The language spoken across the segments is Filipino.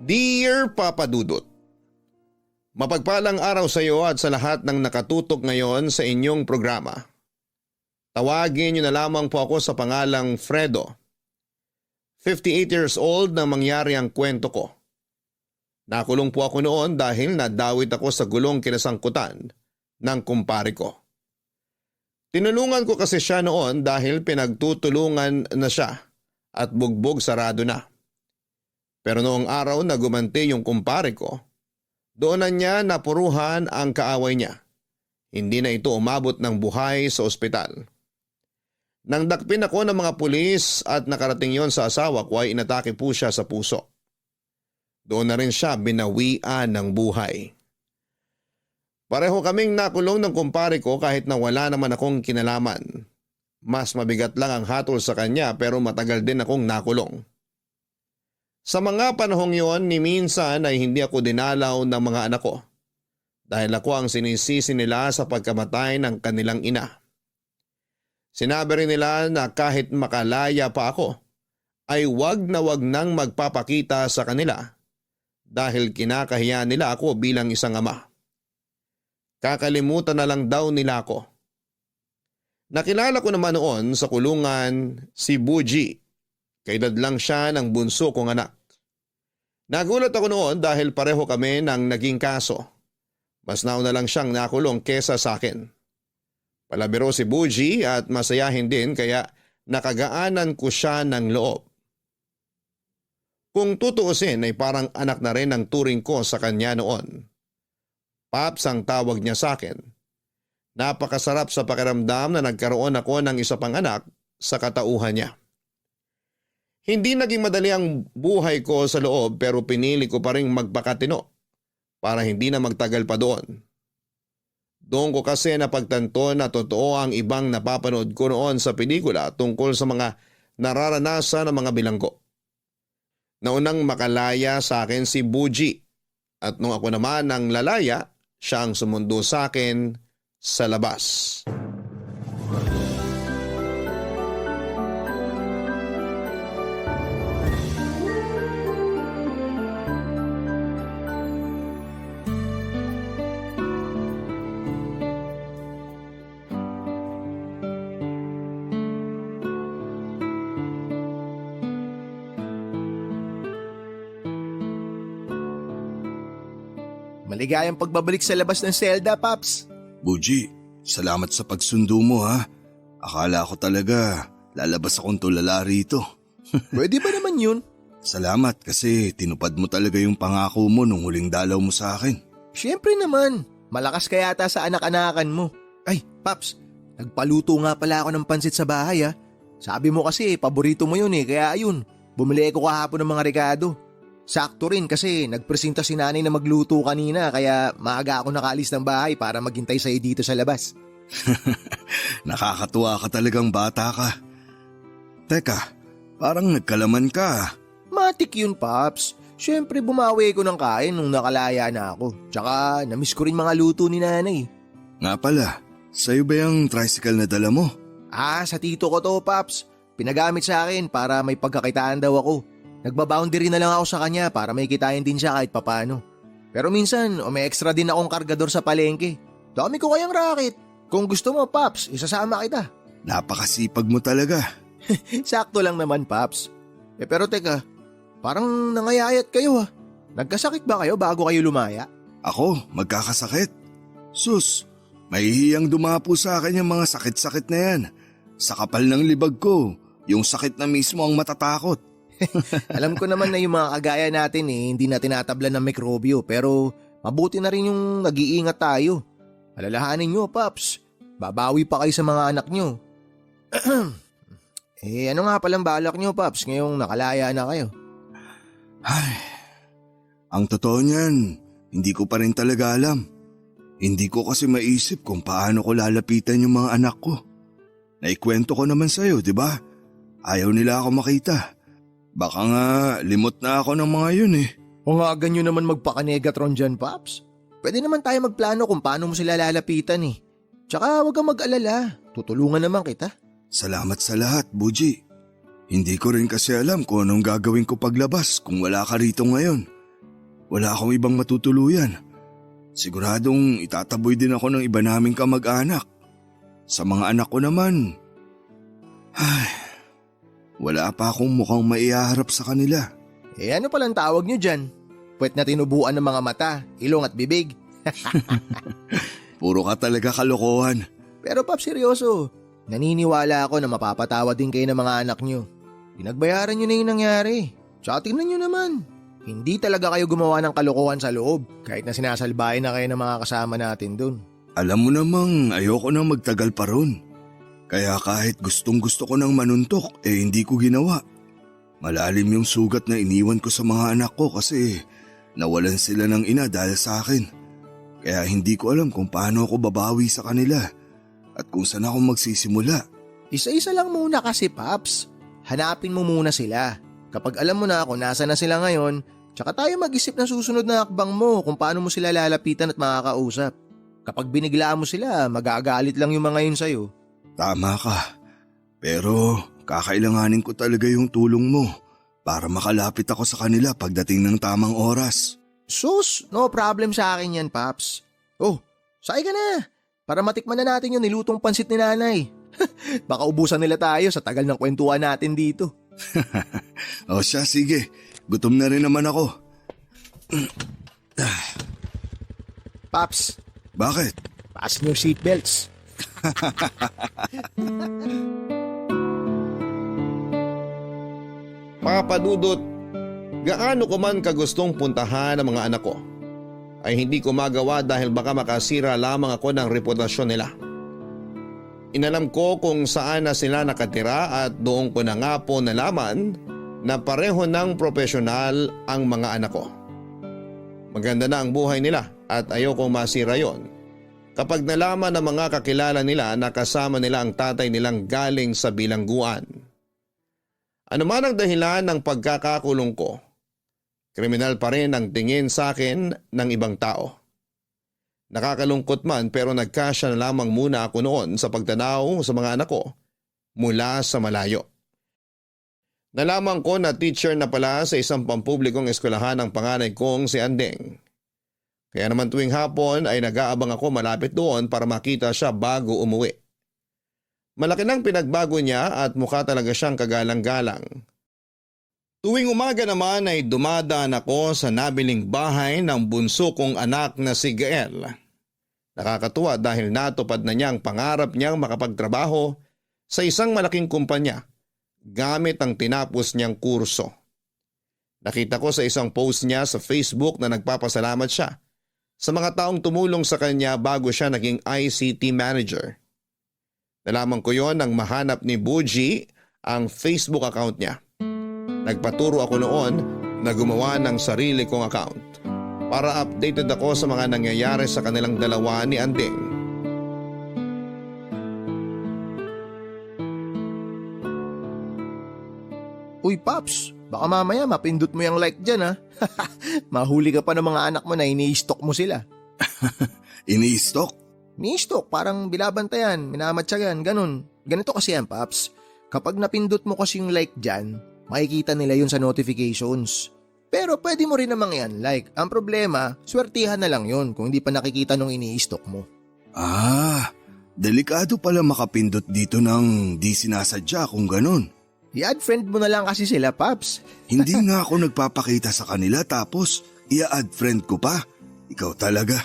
Dear Papa Dudut, mapagpalang araw sa iyo at sa lahat ng nakatutok ngayon sa inyong programa. Tawagin niyo na lamang po ako sa pangalang Fredo. 58 years old nang mangyari ang kwento ko. Nakulong po ako noon dahil nadawit ako sa gulong kinasangkutan ng kumpare ko. Tinulungan ko kasi siya noon dahil pinagtutulungan na siya at bugbog sarado na. Pero noong araw na gumanti yung kumpare ko, doon na niya napuruhan ang kaaway niya. Hindi na ito umabot ng buhay sa ospital. Nang dakpin ako ng mga pulis at nakarating yon sa asawa ko ay inatake po siya sa puso. Doon na rin siya binawian ng buhay. Pareho kaming nakulong ng kumpare ko kahit na wala naman akong kinalaman. Mas mabigat lang ang hatol sa kanya pero matagal din akong nakulong. Sa mga panahong yon ni minsan ay hindi ako dinalaw ng mga anak ko dahil ako ang sinisisi nila sa pagkamatay ng kanilang ina. Sinabi rin nila na kahit makalaya pa ako ay wag nang magpapakita sa kanila dahil kinakahiya nila ako bilang isang ama. Kakalimutan na lang daw nila ako. Nakilala ko naman noon sa kulungan si Buji. Kaedad lang siya ng bunso kong anak. Nagulat ako noon dahil pareho kami ng naging kaso. Mas nauna lang siyang nakulong kesa sa akin. Palabiro si Buji at masayahin din kaya nakagaanan ko siya ng loob. Kung tutuusin ay parang anak na rin ang turing ko sa kanya noon. Paps ang tawag niya sa akin. Napakasarap sa pakiramdam na nagkaroon ako ng isa pang anak sa katauhan niya. Hindi naging madali ang buhay ko sa loob pero pinili ko pa rin magpakatino para hindi na magtagal pa doon. Doon ko kasi napagtanto na totoo ang ibang napapanood ko noon sa pelikula tungkol sa mga nararanasan ng mga bilanggo. Naunang makalaya sa akin si Buji at nung ako naman ang lalaya, siya ang sumundo sa akin sa labas. Maligayang pagbabalik sa labas ng selda, Paps. Buji, salamat sa pagsundo mo ha. Akala ko talaga lalabas akong tulala rito. Pwede ba naman yun? Salamat kasi tinupad mo talaga yung pangako mo nung huling dalaw mo sa akin. Siyempre naman, malakas ka yata sa anak-anakan mo. Ay, Paps, nagpaluto nga pala ako ng pansit sa bahay ha. Sabi mo kasi paborito mo yun kaya ayun, bumili ako kahapon ng mga regado. Sakto rin kasi nagpresenta si nanay na magluto kanina kaya maaga ako nakalis ng bahay para maghintay sa'yo dito sa labas. Nakakatuwa ka talagang bata ka. Teka, parang nagkalaman ka. Matik yun, Paps. Siyempre bumawi ko ng kain nung nakalaya na ako. Tsaka namiss ko rin mga luto ni nanay. Nga pala, sa'yo ba yung tricycle na dala mo? Sa tito ko to, Paps. Pinagamit sa akin para may pagkakitaan daw ako. Nagbaboundary na lang ako sa kanya para may kitain din siya kahit papano. Pero minsan, may extra din akong kargador sa palengke. Dami ko kayang racket. Kung gusto mo, Paps, isasama kita. Napakasipag mo talaga. Sakto lang naman, Paps. Pero teka, parang nangayayat kayo ha. Nagkasakit ba kayo bago kayo lumaya? Ako, magkakasakit. Sus, mahihiyang dumapo sa akin yung mga sakit-sakit na yan. Sa kapal ng libag ko, yung sakit na mismo ang matatakot. Alam ko naman na yung mga kagaya natin hindi na tinatablan ng mikrobyo pero mabuti na rin yung nag-iingat tayo. Alalahanin nyo, Paps. Babawi pa kayo sa mga anak nyo. Ano nga palang balak nyo, Paps, ngayong nakalaya na kayo? Ay, ang totoo niyan, hindi ko pa rin talaga alam. Hindi ko kasi maisip kung paano ko lalapitan yung mga anak ko. Naikwento ko naman sa'yo, di ba? Ayaw nila ako makita. Baka nga limot na ako ng mga yun O nga ganyo naman magpaka-negatron dyan, Paps. Pwede naman tayo magplano kung paano mo sila lalapitan Tsaka huwag kang mag-alala. Tutulungan naman kita. Salamat sa lahat, Buji. Hindi ko rin kasi alam kung anong gagawin ko paglabas kung wala ka rito ngayon. wala akong ibang matutuluyan. Siguradong itataboy din ako ng iba naming kamag-anak. Sa mga anak ko naman, wala pa akong mukhang maiharap sa kanila. Ano palang tawag nyo dyan? Puwet na tinubuan ng mga mata, ilong at bibig. Puro ka talaga kalokohan. Pero Paps, seryoso. Naniniwala ako na mapapatawa din kayo ng mga anak nyo. Pinagbayaran nyo na yung nangyari. Tsaka tingnan nyo naman. Hindi talaga kayo gumawa ng kalokohan sa loob kahit na sinasalbahin na kayo ng mga kasama natin dun. Alam mo namang ayoko nang magtagal pa ron. Kaya kahit gustong gusto ko nang manuntok, hindi ko ginawa. Malalim yung sugat na iniwan ko sa mga anak ko kasi nawalan sila ng ina dahil sa akin. Kaya hindi ko alam kung paano ako babawi sa kanila at kung saan ako magsisimula. Isa-isa lang muna kasi, Paps. Hanapin mo muna sila. Kapag alam mo na kung nasa na sila ngayon, tsaka tayo mag-isip ng susunod na akbang mo kung paano mo sila lalapitan at makakausap. Kapag biniglaan mo sila, magagalit lang yung mga yun sa'yo. Tama ka. Pero kakailanganin ko talaga yung tulong mo para makalapit ako sa kanila pagdating ng tamang oras. Sus, no problem sa akin yan, Paps. Oh, sakay ka na. Para matikman na natin yung nilutong pansit ni nanay. Baka ubusan nila tayo sa tagal ng kwentuhan natin dito. O siya, sige. Gutom na rin naman ako. Paps, Bakit? fasten your seatbelts. Papa Dudut, gaano ko man kagustong puntahan ang mga anak ko, ay hindi ko magawa dahil baka makasira lamang ako ng reputasyon nila. Inalam ko kung saan na sila nakatira at doon ko na nga po nalaman na pareho ng profesional ang mga anak ko. Maganda na ang buhay nila at ayokong masira yon. Kapag nalaman ng mga kakilala nila na kasama nila ang tatay nilang galing sa bilangguan. Ano man ang dahilan ng pagkakakulong ko, kriminal pa rin ang tingin sa akin ng ibang tao. Nakakalungkot man pero nagkasya na lamang muna ako noon sa pagtanaw sa mga anak ko mula sa malayo. Nalaman ko na teacher na pala sa isang pampublikong eskwelahan ang panganay kong si Andeng. Kaya naman tuwing hapon ay nag-aabang ako malapit doon para makita siya bago umuwi. Malaki nang pinagbago niya at mukha talaga siyang kagalang-galang. Tuwing umaga naman ay dumadaan ako sa nabiling bahay ng bunso kong anak na si Gael. Nakakatuwa dahil natupad na niya ang pangarap niyang makapagtrabaho sa isang malaking kumpanya gamit ang tinapos niyang kurso. Nakita ko sa isang post niya sa Facebook na nagpapasalamat siya sa mga taong tumulong sa kanya bago siya naging ICT manager. Nalaman ko yon nang mahanap ni Buji ang Facebook account niya. Nagpaturo ako noon na gumawa ng sarili kong account para updated ako sa mga nangyayari sa kanilang dalawa ni Andeng. Uy, Paps, baka mamaya mapindot mo yung like dyan, ha? Mahuli ka pa ng mga anak mo na ini-stalk mo sila. Ini-stalk? Ni-stalk, parang binabantayan, minamatsagan, ganun. Ganito kasi yan, Paps. Kapag napindot mo kasi yung like dyan, makikita nila yun sa notifications. Pero pwede mo rin namang yan like. Ang problema, swertihan na lang yun kung hindi pa nakikita nung ini-stalk mo. Delikado pala makapindot dito ng di sinasadya kung ganun. I-add friend mo na lang kasi sila, Paps. Hindi nga ako nagpapakita sa kanila tapos i-add friend ko pa. Ikaw talaga.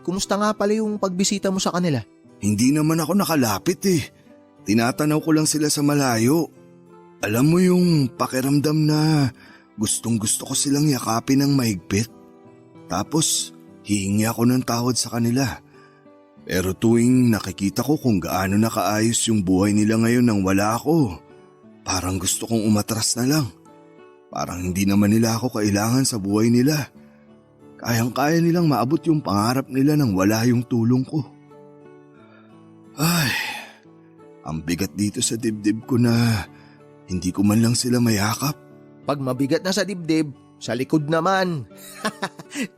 Kumusta nga pala yung pagbisita mo sa kanila? Hindi naman ako nakalapit eh. Tinatanaw ko lang sila sa malayo. Alam mo yung pakiramdam na gustong gusto ko silang yakapin ng mahigpit. Tapos hihingi ako ng tawad sa kanila. Pero tuwing nakikita ko kung gaano nakaayos yung buhay nila ngayon nang wala ako, parang gusto kong umatras na lang. Parang hindi naman nila ako kailangan sa buhay nila. Kayang-kaya nilang maabot yung pangarap nila nang wala yung tulong ko. Ay, ang bigat dito sa dibdib ko na hindi ko man lang sila mayakap. Pag mabigat na sa dibdib, sa likod naman.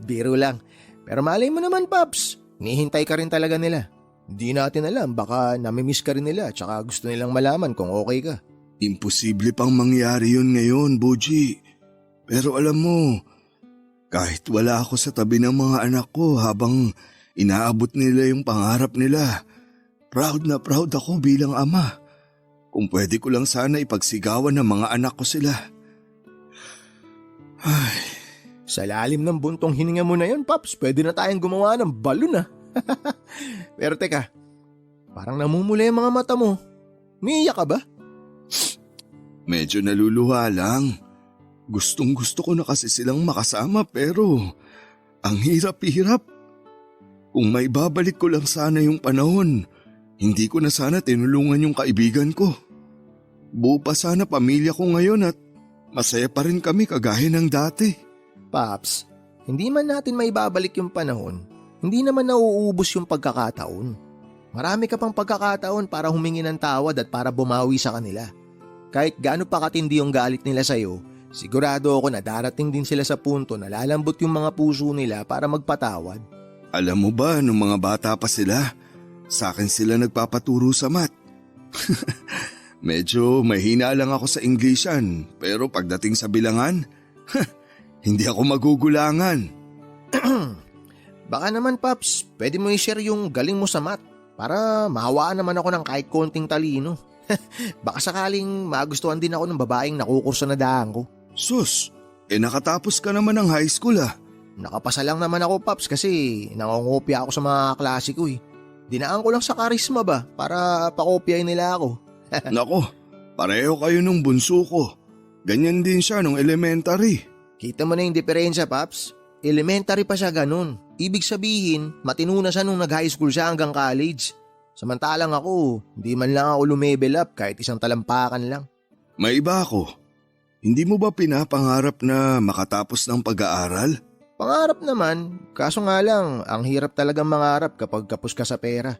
Biro lang. Pero malay mo naman, Paps. Nihintay ka rin talaga nila. Hindi natin alam, baka namimiss ka rin nila tsaka gusto nilang malaman kung okay ka. Imposible pang mangyari yun ngayon, Buji. Pero alam mo, Kahit wala ako sa tabi ng mga anak ko habang inaabot nila yung pangarap nila, proud na proud ako bilang ama. Kung pwede ko lang sana ipagsigawan ng mga anak ko sila. Sa lalim ng buntong hininga mo na yun, Paps, pwede na tayong gumawa ng balon Pero teka, parang namumula yung mga mata mo. Umiiyak ka ba? Medyo naluluha lang. Gustong gusto ko na kasi silang makasama pero ang hirap-hirap. Kung may babalik ko lang sana yung panahon, hindi ko na sana tinulungan yung kaibigan ko. Buo pa sana pamilya ko ngayon at masaya pa rin kami kagaya ng dati. Paps, hindi man natin may babalik yung panahon, hindi naman nauubos yung pagkakataon. Marami ka pang pagkakataon para humingi ng tawad at para bumawi sa kanila. Kahit gaano pa katindi yung galit nila sa'yo, sigurado ako na darating din sila sa punto na lalambot yung mga puso nila para magpatawad. Alam mo ba, nung mga bata pa sila, sa akin sila nagpapaturo sa math. Medyo mahina lang ako sa Englishan, pero pagdating sa bilangan, hindi ako magugulangan. Baka naman, Paps, pwede mo i-share yung galing mo sa math para mahawaan naman ako ng kahit konting talino. Baka sakaling magustuhan din ako ng babaeng nakukurso na daan ko. Sus, nakatapos ka naman ng high school Nakapasa lang naman ako, Paps, kasi nangongopya ako sa mga klase ko Dinaan ko lang sa karisma ba para pakopyahin nila ako. Nako, pareho kayo nung bunso ko. Ganyan din siya nung elementary. Kita mo na yung diferensya, Paps. Elementary pa siya ganun. Ibig sabihin, matino na siya nung nag-high school siya hanggang college. Samantalang ako, hindi man lang ako lumevel up kahit isang talampakan lang. May iba ako. Hindi mo ba pinapangarap na makatapos ng pag-aaral? Pangarap naman, kaso nga lang, ang hirap talagang mangarap kapag kapos ka sa pera.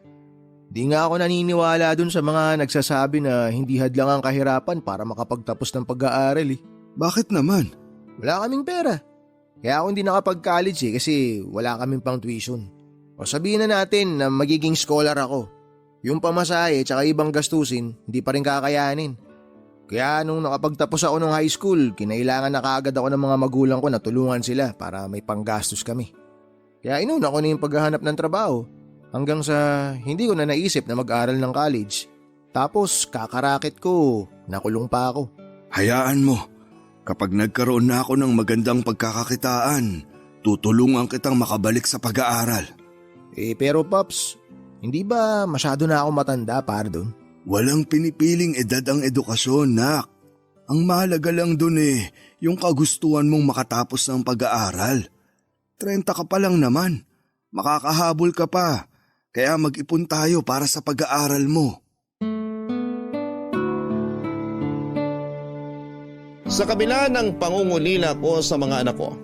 Di nga ako naniniwala dun sa mga nagsasabi na hindi hadlang ang kahirapan para makapagtapos ng pag-aaral Bakit naman? Wala kaming pera. Kaya ako hindi nakapag-college kasi wala kaming pang tuition. O sabihin na natin na magiging scholar ako. Yung pamasahe tsaka ibang gastusin, hindi pa rin kakayanin. Kaya nung nakapagtapos ako ng high school, kinailangan na kaagad ako ng mga magulang ko na tulungan sila para may panggastos kami. Kaya inuna ko na yung paghahanap ng trabaho hanggang sa hindi ko na naisip na mag-aral ng college. Tapos kakarakit ko, nakulong pa ako. Hayaan mo, kapag nagkaroon na ako ng magandang pagkakakitaan, tutulungan kitang makabalik sa pag-aaral. Pero Pops, hindi ba masyado na ako matanda para doon? Walang pinipiling edad ang edukasyon, nak. Ang mahalaga lang dun yung kagustuhan mong makatapos ng pag-aaral. 30 ka pa lang naman. Makakahabol ka pa. Kaya mag-ipon tayo para sa pag-aaral mo. Sa kabila ng pangungulila ko sa mga anak ko,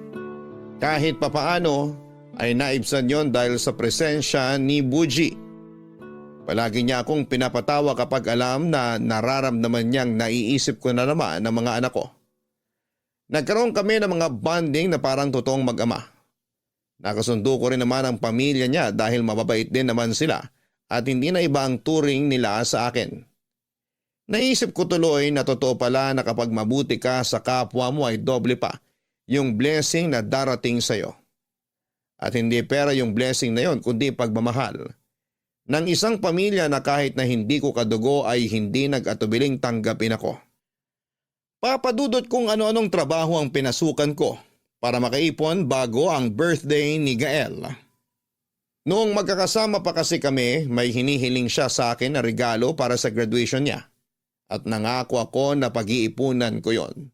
kahit papaano ay naibsan yon dahil sa presensya ni Buji. Palagi niya akong pinapatawa kapag alam na nararamdaman niyang naiisip ko na naman ng mga anak ko. Nagkaroon kami ng mga bonding na parang totoong mag-ama. Nakasundo ko rin naman ang pamilya niya dahil mababait din naman sila at hindi na iba ang turing nila sa akin. Naisip ko tuloy na totoo pala na kapag mabuti ka sa kapwa mo ay doble pa yung blessing na darating sa'yo. At hindi pera yung blessing na yon kundi pagmamahal ng isang pamilya na kahit na hindi ko kadugo ay hindi nag-atubiling tanggapin ako. Papadudot kung ano-anong trabaho ang pinasukan ko para makaipon bago ang birthday ni Gael. Noong magkakasama pa kasi kami, may hinihiling siya sa akin na regalo para sa graduation niya at nangako ako na pag-iipunan ko yon.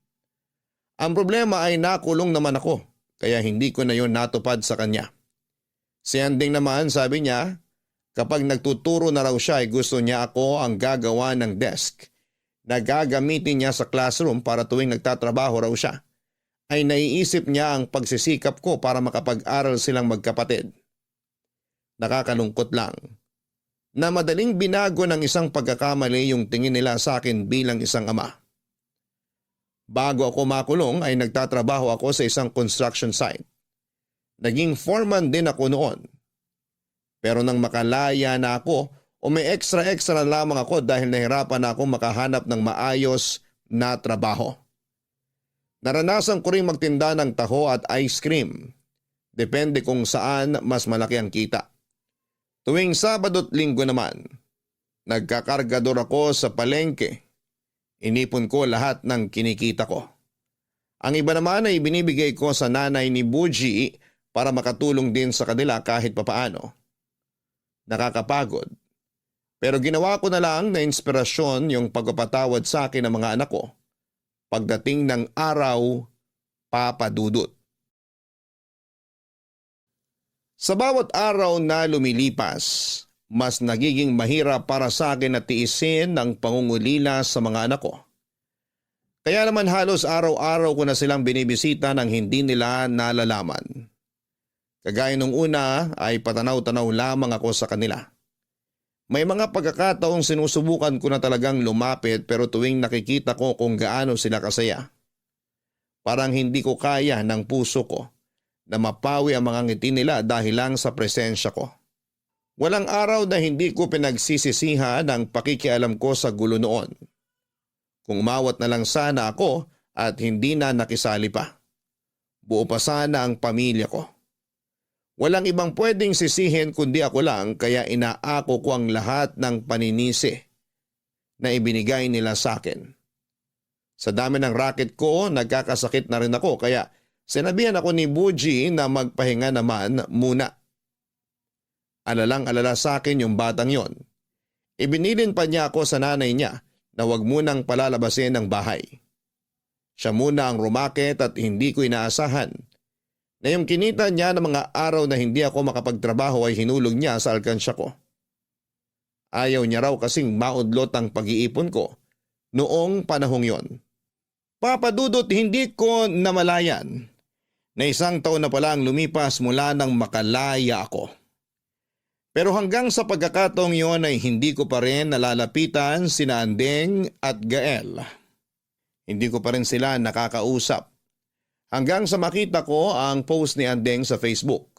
Ang problema ay nakulong naman ako kaya hindi ko na yon natupad sa kanya. Si Anding naman sabi niya, kapag nagtuturo na raw siya ay gusto niya ako ang gagawa ng desk na gagamitin niya sa classroom para tuwing nagtatrabaho raw siya, ay naiisip niya ang pagsisikap ko para makapag-aral silang magkapatid. Nakakalungkot lang na madaling binago ng isang pagkakamali yung tingin nila sa akin bilang isang ama. Bago ako makulong ay nagtatrabaho ako sa isang construction site. Naging foreman din ako noon. Pero nang makalaya na ako o may extra lamang ako dahil nahirapan na akong makahanap ng maayos na trabaho. Naranasan ko rin magtinda ng taho at ice cream. Depende kung saan mas malaki ang kita. Tuwing Sabado at Linggo naman, nagkakargador ako sa palengke. Inipon ko lahat ng kinikita ko. Ang iba naman ay binibigay ko sa nanay ni Buji para makatulong din sa kanila kahit papaano. Nakakapagod. Pero ginawa ko na lang na inspirasyon yung pagpapatawad sa akin ng mga anak ko. Pagdating ng araw, Papa Dudut. Sa bawat araw na lumilipas, mas nagiging mahirap para sa akin na tiisin ang pangungulila sa mga anak ko. Kaya naman halos araw-araw ko na silang binibisita nang hindi nila nalalaman. Kagaya nung una ay patanaw-tanaw lamang ako sa kanila. May mga pagkakataong sinusubukan ko na talagang lumapit pero tuwing nakikita ko kung gaano sila kasaya. Parang hindi ko kaya ng puso ko na mapawi ang mga ngiti nila dahil lang sa presensya ko. Walang araw na hindi ko pinagsisisihan ang pakikialam ko sa gulo noon. Kung umawat na lang sana ako at hindi na nakisali pa. Buo pa sana ang pamilya ko. Walang ibang pwedeng sisihin kundi ako lang kaya inaako ko ang lahat ng paninisi na ibinigay nila sa akin. Sa dami ng racket ko, nagkakasakit na rin ako kaya sinabihan ako ni Buji na magpahinga naman muna. Alalang-alala sa akin yung batang yon. Ibinilin pa niya ako sa nanay niya na wag munang palalabasin ng bahay. Siya muna ang rumakit at hindi ko inaasahan na yung kinita niya ng mga araw na hindi ako makapagtrabaho ay hinulog niya sa alkansya ko. Ayaw niya raw kasing maudlot ang pag-iipon ko noong panahong yon. Papa Dudut, hindi ko namalayan na isang taon na pala ang lumipas mula nang makalaya ako. Pero hanggang sa pagkakataong yon ay hindi ko pa rin nalalapitan sina Andeng at Gael. Hindi ko pa rin sila nakakausap. Hanggang sa makita ko ang post ni Andeng sa Facebook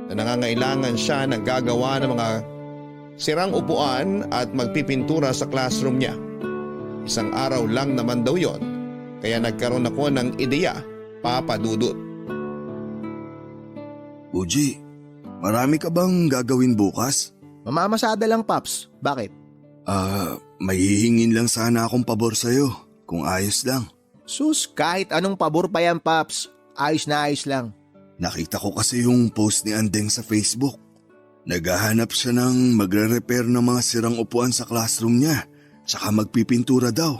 na nangangailangan siya ng gagawa ng mga sirang upuan at magpipintura sa classroom niya. Isang araw lang naman daw yon, kaya nagkaroon ako ng ideya, Papa Dudut. Uji, marami ka bang gagawin bukas? Mamamasada lang, Paps. Bakit? May hihingin lang sana akong pabor sa'yo, kung ayos lang. Sus, kahit anong pabor pa yan, Paps. Ayos na ayos lang. Nakita ko kasi yung post ni Andeng sa Facebook. Naghahanap siya ng magre-repair ng mga sirang upuan sa classroom niya, tsaka magpipintura daw.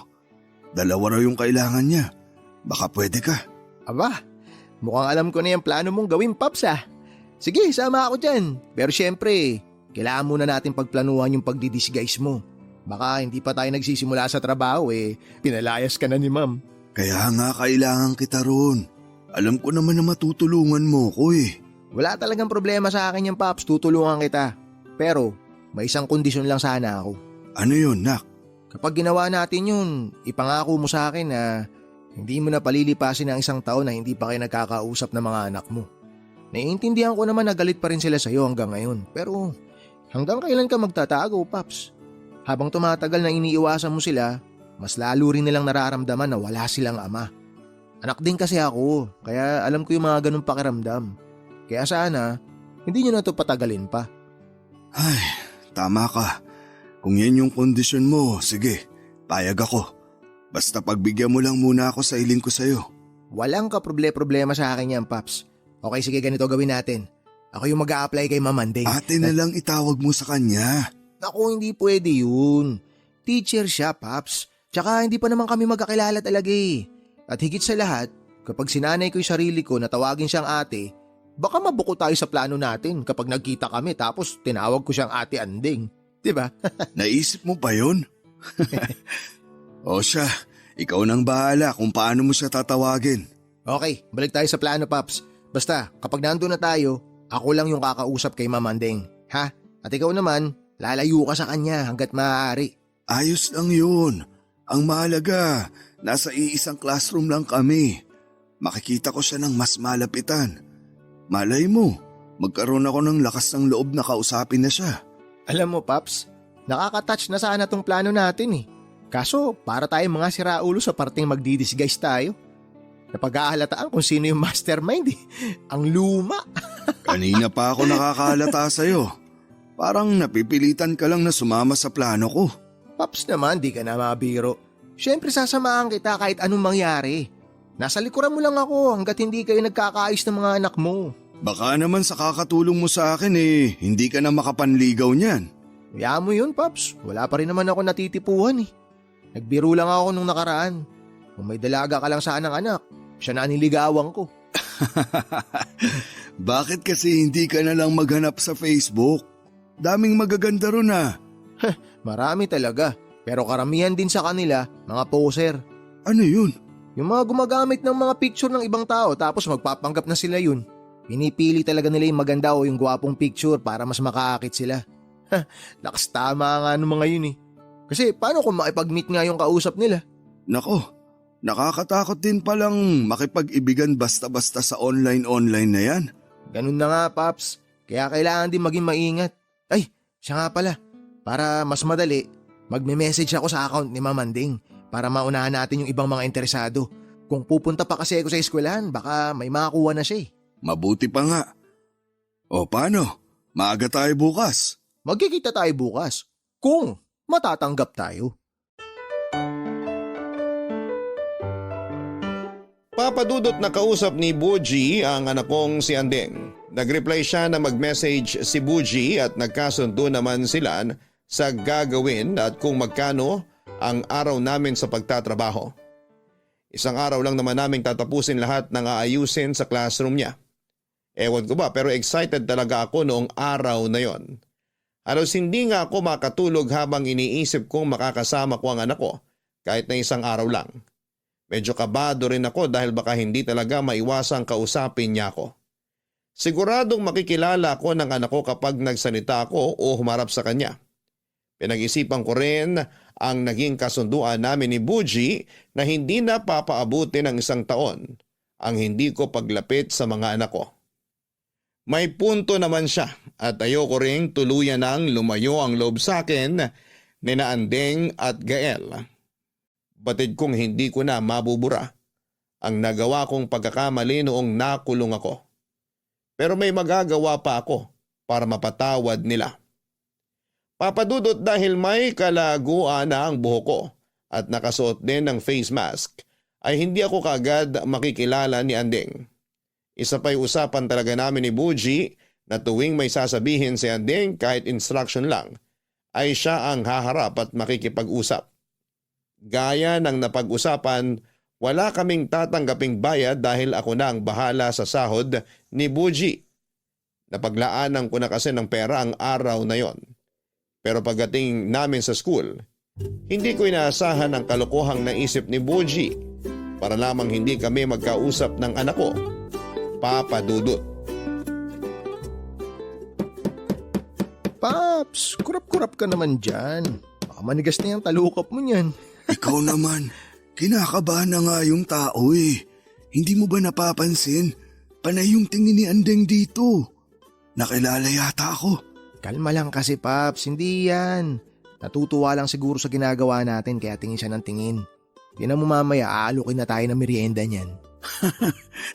2 raw yung kailangan niya. Baka pwede ka. Aba, mukhang alam ko na yung plano mong gawin, Paps ah. Sige, sama ako dyan. Pero syempre, kailangan muna natin pagplanuhan yung pagdidisguise mo. Baka hindi pa tayo nagsisimula sa trabaho pinalayas ka na ni Ma'am. Kaya nga kailangan kita ron. Alam ko naman na matutulungan mo ko Wala talagang problema sa akin yung Paps, tutulungan kita. Pero may isang kondisyon lang sana ako. Ano yun, Nak? Kapag ginawa natin yun, ipangako mo sa akin na hindi mo na palilipasin ang 1 taon na hindi pa kayo nagkakausap ng mga anak mo. Naiintindihan ko naman na galit pa rin sila sa'yo hanggang ngayon. Pero hanggang kailan ka magtatago, Paps? Habang tumatagal na iniiwasan mo sila, mas lalo rin nilang nararamdaman na wala silang ama. Anak din kasi ako, kaya alam ko yung mga ganun pakiramdam. Kaya sana, hindi nyo na ito patagalin pa. Ay, tama ka. Kung yan yung kondisyon mo, sige, payag ako. Basta pagbigyan mo lang muna ako sa hiling ko sa'yo. Walang kaproble-problema sa akin yan, Paps. Okay, sige, ganito gawin natin. Ako yung mag-a-apply kay Ma'am Andeng. Ate na lang itawag mo sa kanya. Naku, hindi pwede yun. Teacher siya, Paps. Tsaka hindi pa naman kami magkakilala talaga At higit sa lahat, kapag sinanay ko yung sarili ko na tawagin siyang ate, baka mabuko tayo sa plano natin kapag nagkita kami tapos tinawag ko siyang Ate Andeng. Diba? Naisip mo pa yun? O siya, ikaw nang bahala kung paano mo siya tatawagin. Okay, balik tayo sa plano, Paps. Basta, kapag nandun na tayo, ako lang yung kakausap kay Ma'am Andeng. Ha? At ikaw naman, lalayo ka sa kanya hanggat maaari. Ayos lang yun. Ang mahalaga, nasa iisang classroom lang kami. Makikita ko siya ng mas malapitan. Malay mo, magkaroon ako ng lakas ng loob na kausapin na siya. Alam mo, Paps, nakaka-touch na sana tong plano natin Kaso, para tayong mga siraulo sa parting magdidisguise tayo. Napag-aahalataan kung sino yung mastermind eh. Ang luma. Kanina pa ako nakakahalata sa'yo. Parang napipilitan ka lang na sumama sa plano ko. Paps naman, di ka na mabiro. Siyempre sasamahan kita kahit anong mangyari. Nasa likuran mo lang ako hanggat hindi kayo nagkakaayos ng mga anak mo. Baka naman sa kakatulong mo sa akin hindi ka na makapanligaw niyan. Kaya mo yun, Paps. Wala pa rin naman ako natitipuhan eh. Nagbiro lang ako nung nakaraan. Kung may dalaga ka lang sanang anak, siya na niligawan ko. Bakit kasi hindi ka na lang maghanap sa Facebook? Daming magaganda ron Marami talaga. Pero karamihan din sa kanila, mga poser. Ano yun? Yung mga gumagamit ng mga picture ng ibang tao tapos magpapanggap na sila yun. Pinipili talaga nila yung maganda o yung gwapong picture para mas makaakit sila. Lakas tama nga ng mga yun eh. Kasi paano kung makipag-meet nga yung kausap nila? Nako, nakakatakot din palang makipag-ibigan basta-basta sa online na yan. Ganun na nga, Paps. Kaya kailangan din maging maingat. Ay, siya nga pala. Para mas madali, magme-message ako sa account ni Mamanding para maunahan natin yung ibang mga interesado. Kung pupunta pa kasi ako sa eskwelahan, baka may makakuha na siya eh. Mabuti pa nga. O paano? Maaga tayo bukas. Magkikita tayo bukas. Kung matatanggap tayo. Papadudot na kausap ni Buji ang anak kong si Andeng. Nag-reply siya na mag-message si Buji at nagkasundo naman sila sa gagawin at kung magkano ang araw namin sa pagtatrabaho. Isang araw lang naman naming tatapusin lahat ng aayusin sa classroom niya. Ewan ko ba pero excited talaga ako noong araw na yon. Halos hindi nga ako makatulog habang iniisip kong makakasama ko ang anak ko kahit na isang araw lang. Medyo kabado rin ako dahil baka hindi talaga maiwasang kausapin niya ako. Siguradong makikilala ako ng anak ko kapag nagsalita ako o humarap sa kanya. Pinag-isipan ko rin ang naging kasunduan namin ni Buji na hindi na papaabutin ng isang taon ang hindi ko paglapit sa mga anak ko. May punto naman siya at ayoko ring tuluyan nang lumayo ang loob sa akin ni na Andeng at Gael. Batid kong hindi ko na mabubura ang nagawa kong pagkakamali noong nakulong ako. Pero may magagawa pa ako para mapatawad nila. Papadudot dahil may kalaguan na ang buhok ko at nakasuot din ng face mask ay hindi ako kagad makikilala ni Andeng. Isa pa'y usapan talaga namin ni Buji na tuwing may sasabihin si Andeng kahit instruction lang ay siya ang haharap at makikipag-usap. Gaya ng napag-usapan, wala kaming tatanggaping bayad dahil ako na ang bahala sa sahod ni Buji. Napaglaanan ko na kasi ng pera ang araw na yon. Pero pagdating namin sa school, hindi ko inaasahan ang kalokohang naisip ni Buji para lamang hindi kami magkausap ng anak ko, Papa Dudut. Paps, kurap-kurap ka naman dyan. Baka manigas na yung talukap mo niyan. Ikaw naman, kinakabahan na nga yung tao eh. Hindi mo ba napapansin? Panay yung tingin ni Andeng dito. Nakilala yata ako. Kalma lang kasi, Paps. Hindi yan. Natutuwa lang siguro sa ginagawa natin kaya tingin siya ng tingin. Tinan mo mamaya, aalukin na tayo ng merienda niyan.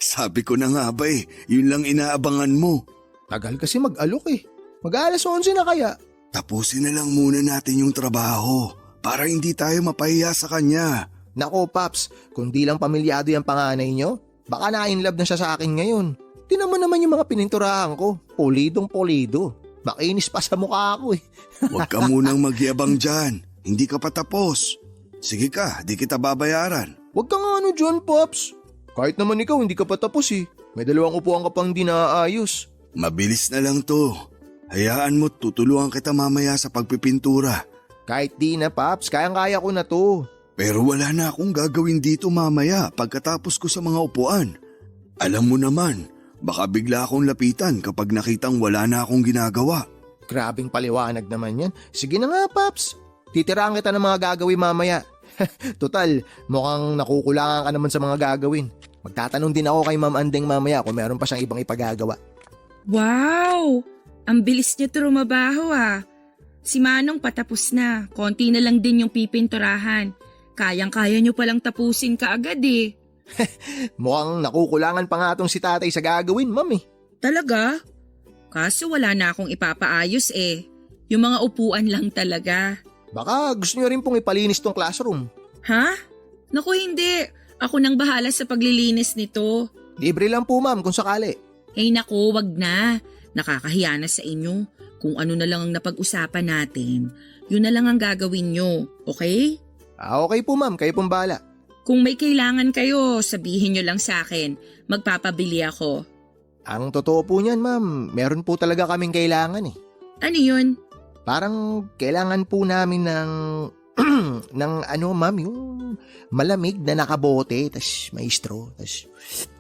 Sabi ko na nga ba yun lang inaabangan mo. Tagal kasi mag-alok eh. Mag-alas 11 na kaya. Tapusin na lang muna natin yung trabaho para hindi tayo mapahiya sa kanya. Nako, Paps, kung di lang pamilyado yung panganay nyo, baka na-inlove na siya sa akin ngayon. Tinan mo naman yung mga pininturahan ko. Polidong polido. Makinis pa sa mukha ako eh. Huwag ka munang magyabang dyan. Hindi ka pa tapos. Sige ka, di kita babayaran. Huwag ka nga ano dyan, Pops. Kahit naman ikaw, hindi ka pa tapos eh. May 2 upuan ka pang di naaayos. Mabilis na lang to. Hayaan mo, tutulungan kita mamaya sa pagpipintura. Kahit di na, Pops, kayang-kaya ko na to. Pero wala na akong gagawin dito mamaya pagkatapos ko sa mga upuan. Alam mo naman, baka bigla akong lapitan kapag nakitang wala na akong ginagawa. Grabing paliwanag naman yan. Sige na nga, Pops. Titiraan kita ng mga gagawin mamaya. Total, mukhang nakukulangan ka naman sa mga gagawin. Magtatanong din ako kay Ma'am Andeng mamaya kung meron pa siyang ibang ipagagawa. Wow! Ang bilis niya trumabaho ah. Si Manong patapos na. Konti na lang din yung pipinturahan. Kayang-kaya niyo palang tapusin kaagad eh. Mukhang nakukulangan pa nga tong si tatay sa gagawin, ma'am eh. Talaga? Kaso wala na akong ipapaayos eh. Yung mga upuan lang talaga. Baka gusto niyo rin pong ipalinis tong classroom. Ha? Naku hindi. Ako nang bahala sa paglilinis nito. Libre lang po ma'am kung sakali. Hey naku, wag na. Nakakahiya na sa inyo. Kung ano na lang ang napag-usapan natin, yun na lang ang gagawin nyo. Okay? Okay po ma'am, kayo pong bahala. Kung may kailangan kayo, sabihin nyo lang sa akin. Magpapabili ako. Ang totoo po niyan ma'am, meron po talaga kaming kailangan eh. Ano yun? Parang kailangan po namin ng ng ano ma'am, yung malamig na nakabote, tas may straw, tas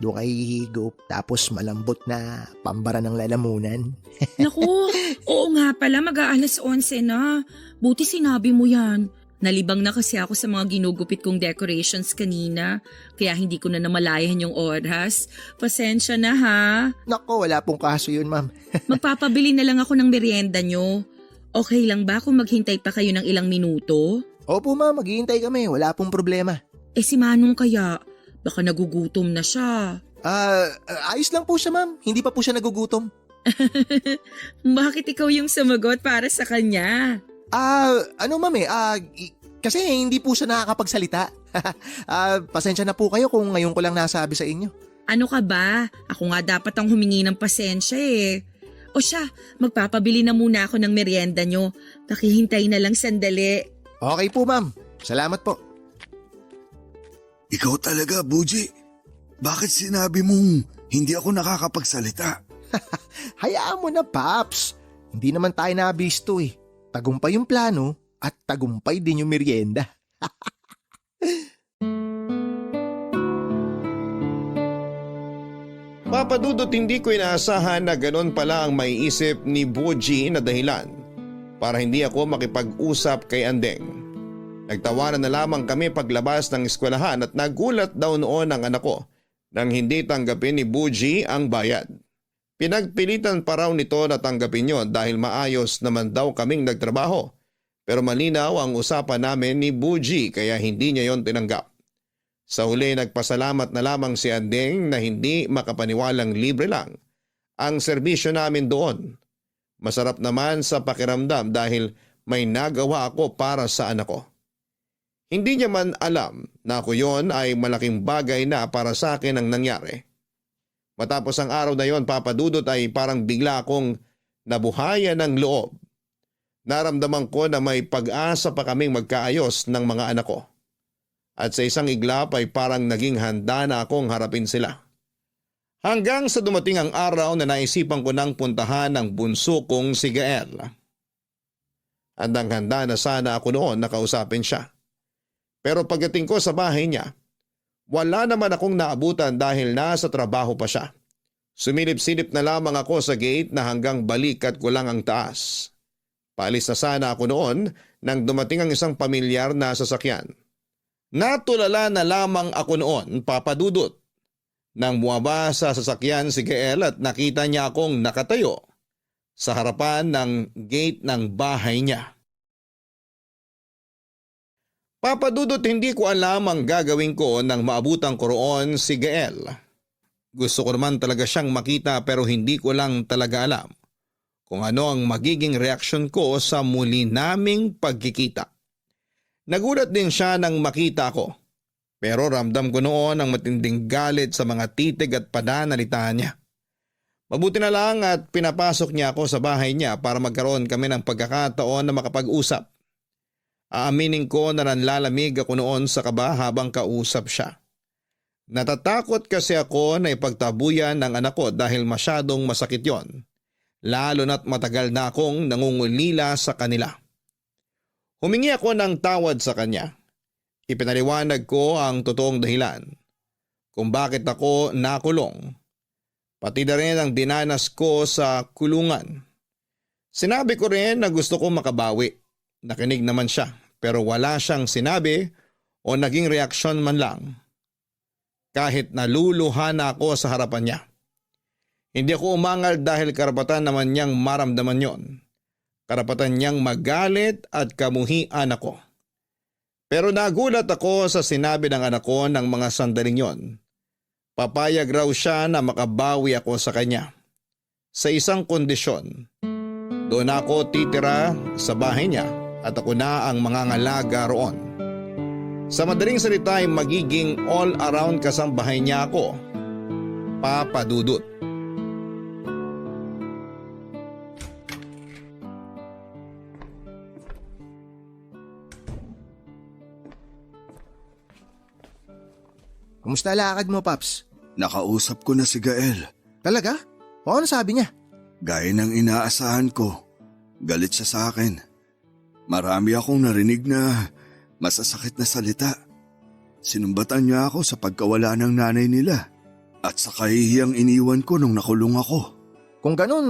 doon kayo hihigop, tapos malambot na pambara ng lalamunan. Naku, oo nga pala, mag-aalas 11 na. Buti sinabi mo yan. Nalibang na kasi ako sa mga ginugupit kong decorations kanina, kaya hindi ko na namalayan yung oras. Pasensya na ha. Nako, wala pong kaso yun ma'am. Magpapabili na lang ako ng merienda nyo. Okay lang ba kung maghintay pa kayo ng ilang minuto? Opo ma'am, maghihintay kami, wala pong problema. Eh si Manong kaya, baka nagugutom na siya. Ayos lang po siya ma'am, hindi pa po siya nagugutom. Bakit ikaw yung sumagot para sa kanya? Ano ma'am kasi hindi po siya nakakapagsalita. Pasensya na po kayo kung ngayon ko lang nasabi sa inyo. Ano ka ba? Ako nga dapat ang humingi ng pasensya eh. O siya, magpapabili na muna ako ng merienda nyo. Pakihintay na lang sandali. Okay po ma'am, salamat po. Ikaw talaga, Buji. Bakit sinabi mong hindi ako nakakapagsalita? Hayaan mo na Paps, hindi naman tayo nabisto eh. Tagumpay yung plano at tagumpay din yung merienda. Papadudot, hindi ko inaasahan na ganon pala ang maiisip ni Boji na dahilan para hindi ako makipag-usap kay Andeng. Nagtawanan na lamang kami paglabas ng eskwelahan at nagulat daw noon ang anak ko nang hindi tanggapin ni Boji ang bayad. Pinagpilitan pa raw nito na tanggapin yon dahil maayos naman daw kaming nagtrabaho. Pero malinaw ang usapan namin ni Boji kaya hindi niya yon tinanggap. Sa huli nagpasalamat na lamang si Andeng na hindi makapaniwalang libre lang ang serbisyo namin doon. Masarap naman sa pakiramdam dahil may nagawa ako para sa anak ko. Hindi niya man alam na ako yon ay malaking bagay na para sa akin ang nangyari. Matapos ang araw na yon, Papadudot, ay parang bigla akong nabuhayan ng loob. Naramdaman ko na may pag-asa pa kaming magkaayos ng mga anak ko. At sa isang iglap ay parang naging handa na akong harapin sila. Hanggang sa dumating ang araw na naisipan ko nang puntahan ang bunso kong si Gael. Handang-handa na sana ako noon na kausapin siya. Pero pagdating ko sa bahay niya, wala naman akong naabutan dahil nasa trabaho pa siya. Sumilip-silip na lamang ako sa gate na hanggang balikat ko lang ang taas. Paalis na sana ako noon nang dumating ang isang pamilyar na sasakyan. Natulala na lamang ako noon, Papadudot, nang bumaba sa sasakyan si Gael at nakita niya akong nakatayo sa harapan ng gate ng bahay niya. Papadudot, hindi ko alam ang gagawin ko nang maabutan ko roon si Gael. Gusto ko naman talaga siyang makita pero hindi ko lang talaga alam kung ano ang magiging reaksyon ko sa muli naming pagkikita. Nagulat din siya nang makita ko, pero ramdam ko noon ang matinding galit sa mga titig at pananalita niya. Mabuti na lang at pinapasok niya ako sa bahay niya para magkaroon kami ng pagkakataon na makapag-usap. Aaminin ko na nanlalamig ako noon sa kaba habang kausap siya. Natatakot kasi ako na ipagtabuyan ng anak ko dahil masyadong masakit yon, lalo na't matagal na akong nangungulila sa kanila. Humingi ako ng tawad sa kanya. Ipinaliwanag ko ang totoong dahilan kung bakit ako nakulong, pati na rin ang dinanas ko sa kulungan. Sinabi ko rin na gusto ko makabawi. Nakinig naman siya pero wala siyang sinabi o naging reaksyon man lang. Kahit naluluha na ako sa harapan niya. Hindi ako umangal dahil karapatan naman niyang maramdaman yon. Karapatan niyang magalit at kamuhian ako. Pero nagulat ako sa sinabi ng anak ko ng mga sandaling yon. Papayag raw siya na makabawi ako sa kanya. Sa isang kondisyon, doon ako titira sa bahay niya at ako na ang mangangalaga roon. Sa madaling salita ay magiging all-around kasambahay niya ako, Papa Dudut. Kumusta lakad mo, Paps? Nakausap ko na si Gael. Talaga? O ano sabi niya? Gaya ng inaasahan ko, galit siya sa akin. Marami akong narinig na masasakit na salita. Sinumbatan niya ako sa pagkawala ng nanay nila at sa kahihiyang iniwan ko nung nakulong ako. Kung ganun,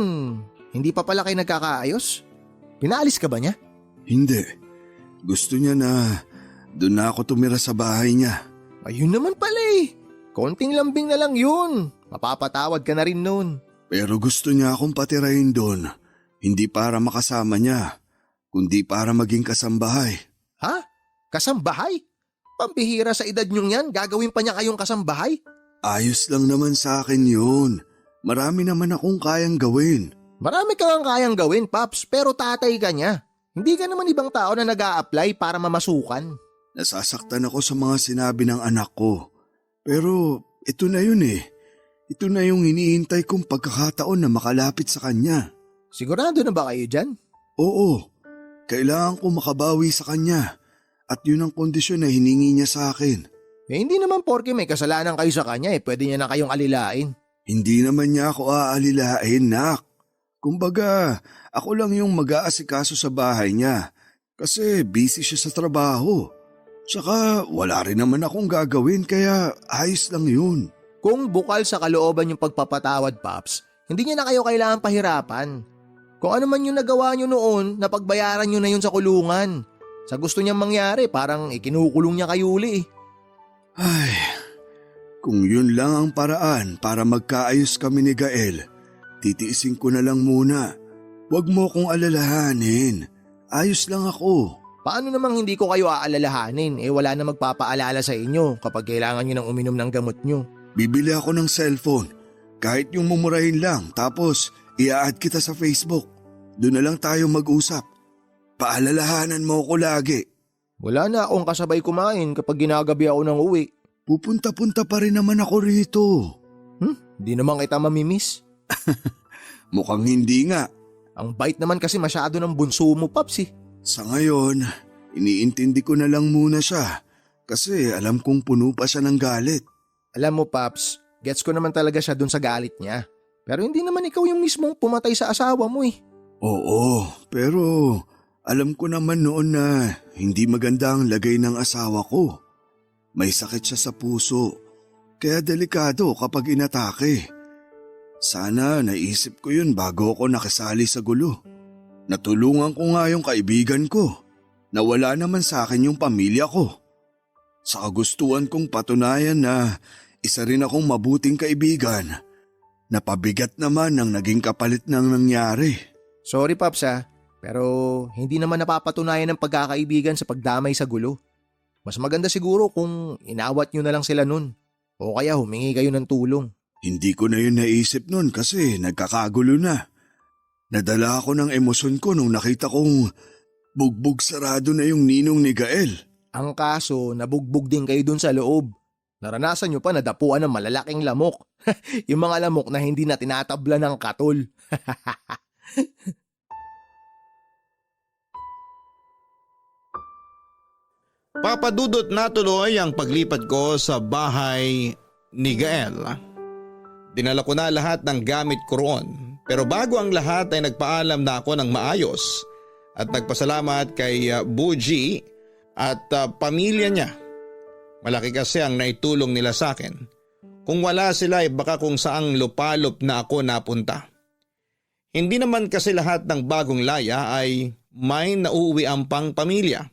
hindi pa pala kayo nagkakaayos? Pinaalis ka ba niya? Hindi. Gusto niya na doon na ako tumira sa bahay niya. Ayun naman pala eh. Konting lambing na lang yun. Mapapatawad ka na rin nun. Pero gusto niya akong patirahin doon. Hindi para makasama niya, kundi para maging kasambahay. Ha? Kasambahay? Pampihira sa edad niyong yan, gagawin pa niya kayong kasambahay? Ayos lang naman sa akin yun. Marami naman akong kayang gawin. Marami kang kayang gawin, Paps, pero tatay ka niya. Hindi ka naman ibang tao na nag-a-apply para mamasukan. Nasasaktan ako sa mga sinabi ng anak ko. Pero ito na yun eh. Ito na yung iniintay kong pagkakataon na makalapit sa kanya. Sigurado na ba kayo dyan? Oo, kailangan ko makabawi sa kanya. At yun ang kondisyon na hiningi niya sa akin. Eh hindi naman porke may kasalanan kayo sa kanya pwede niya na kayong alilain. Hindi naman niya ako aalilain, Nak. Kumbaga, ako lang yung mag-aasikaso sa bahay niya. Kasi busy siya sa trabaho. Tsaka wala rin naman akong gagawin kaya ayos lang yun. Kung bukal sa kalooban yung pagpapatawad, Paps, hindi niya na kayo kailangan pahirapan. Kung ano man yung nagawa niyo noon, napagbayaran niyo na yun sa kulungan. Sa gusto niyang mangyari, parang ikinukulong niya kayo uli. Ay, kung yun lang ang paraan para magkaayos kami ni Gael, titiisin ko na lang muna. Huwag mo kong alalahanin. Ayos lang ako. Paano namang hindi ko kayo aalalahanin? Wala na magpapaalala sa inyo kapag kailangan niyo ng uminom ng gamot niyo. Bibili ako ng cellphone. Kahit yung mumurahin lang, tapos i-add kita sa Facebook. Doon na lang tayo mag-usap. Paalalahanan mo ko lagi. Wala na akong kasabay kumain kapag ginagabi ako ng uwi. Pupunta-punta pa rin naman ako rito. Di naman kita mamimiss. Mukhang hindi nga. Ang bait naman kasi masyado ng bunso mo, Paps eh. Sa ngayon, iniintindi ko na lang muna siya. Kasi alam kong puno pa siya ng galit. Alam mo, Paps, gets ko naman talaga siya dun sa galit niya. Pero hindi naman ikaw yung mismong pumatay sa asawa mo eh. Oo, pero alam ko naman noon na hindi maganda ang lagay ng asawa ko. May sakit siya sa puso, kaya delikado kapag inatake. Sana naisip ko yun bago ako nakisali sa gulo. Natulungan ko nga yung kaibigan ko. Nawala naman sa akin yung pamilya ko. Sa kagustuhan kong patunayan na isa rin akong mabuting kaibigan. Napabigat naman ang naging kapalit ng nangyari. Sorry, Paps pero hindi naman napapatunayan ng pagkakaibigan sa pagdamay sa gulo. Mas maganda siguro kung inawat nyo na lang sila nun. O kaya humingi kayo ng tulong. Hindi ko na yun naisip nun kasi nagkakagulo na. Nadala ako ng emosyon ko nung nakita kong bugbog sarado na yung ninong ni Gael. Ang kaso, nabugbog din kayo dun sa loob. Naranasan nyo pa na dapuan ng malalaking lamok. Yung mga lamok na hindi na tinatabla ng katol. Papadudot na tuloy ang paglipat ko sa bahay ni Gael. Dinala ko na lahat ng gamit ko roon. Pero bago ang lahat ay nagpaalam na ako ng maayos at nagpasalamat kay Buji at pamilya niya. Malaki kasi ang naitulong nila sa akin. Kung wala sila ay baka kung saang lupalop na ako napunta. Hindi naman kasi lahat ng bagong laya ay may nauuwi ang pang pamilya.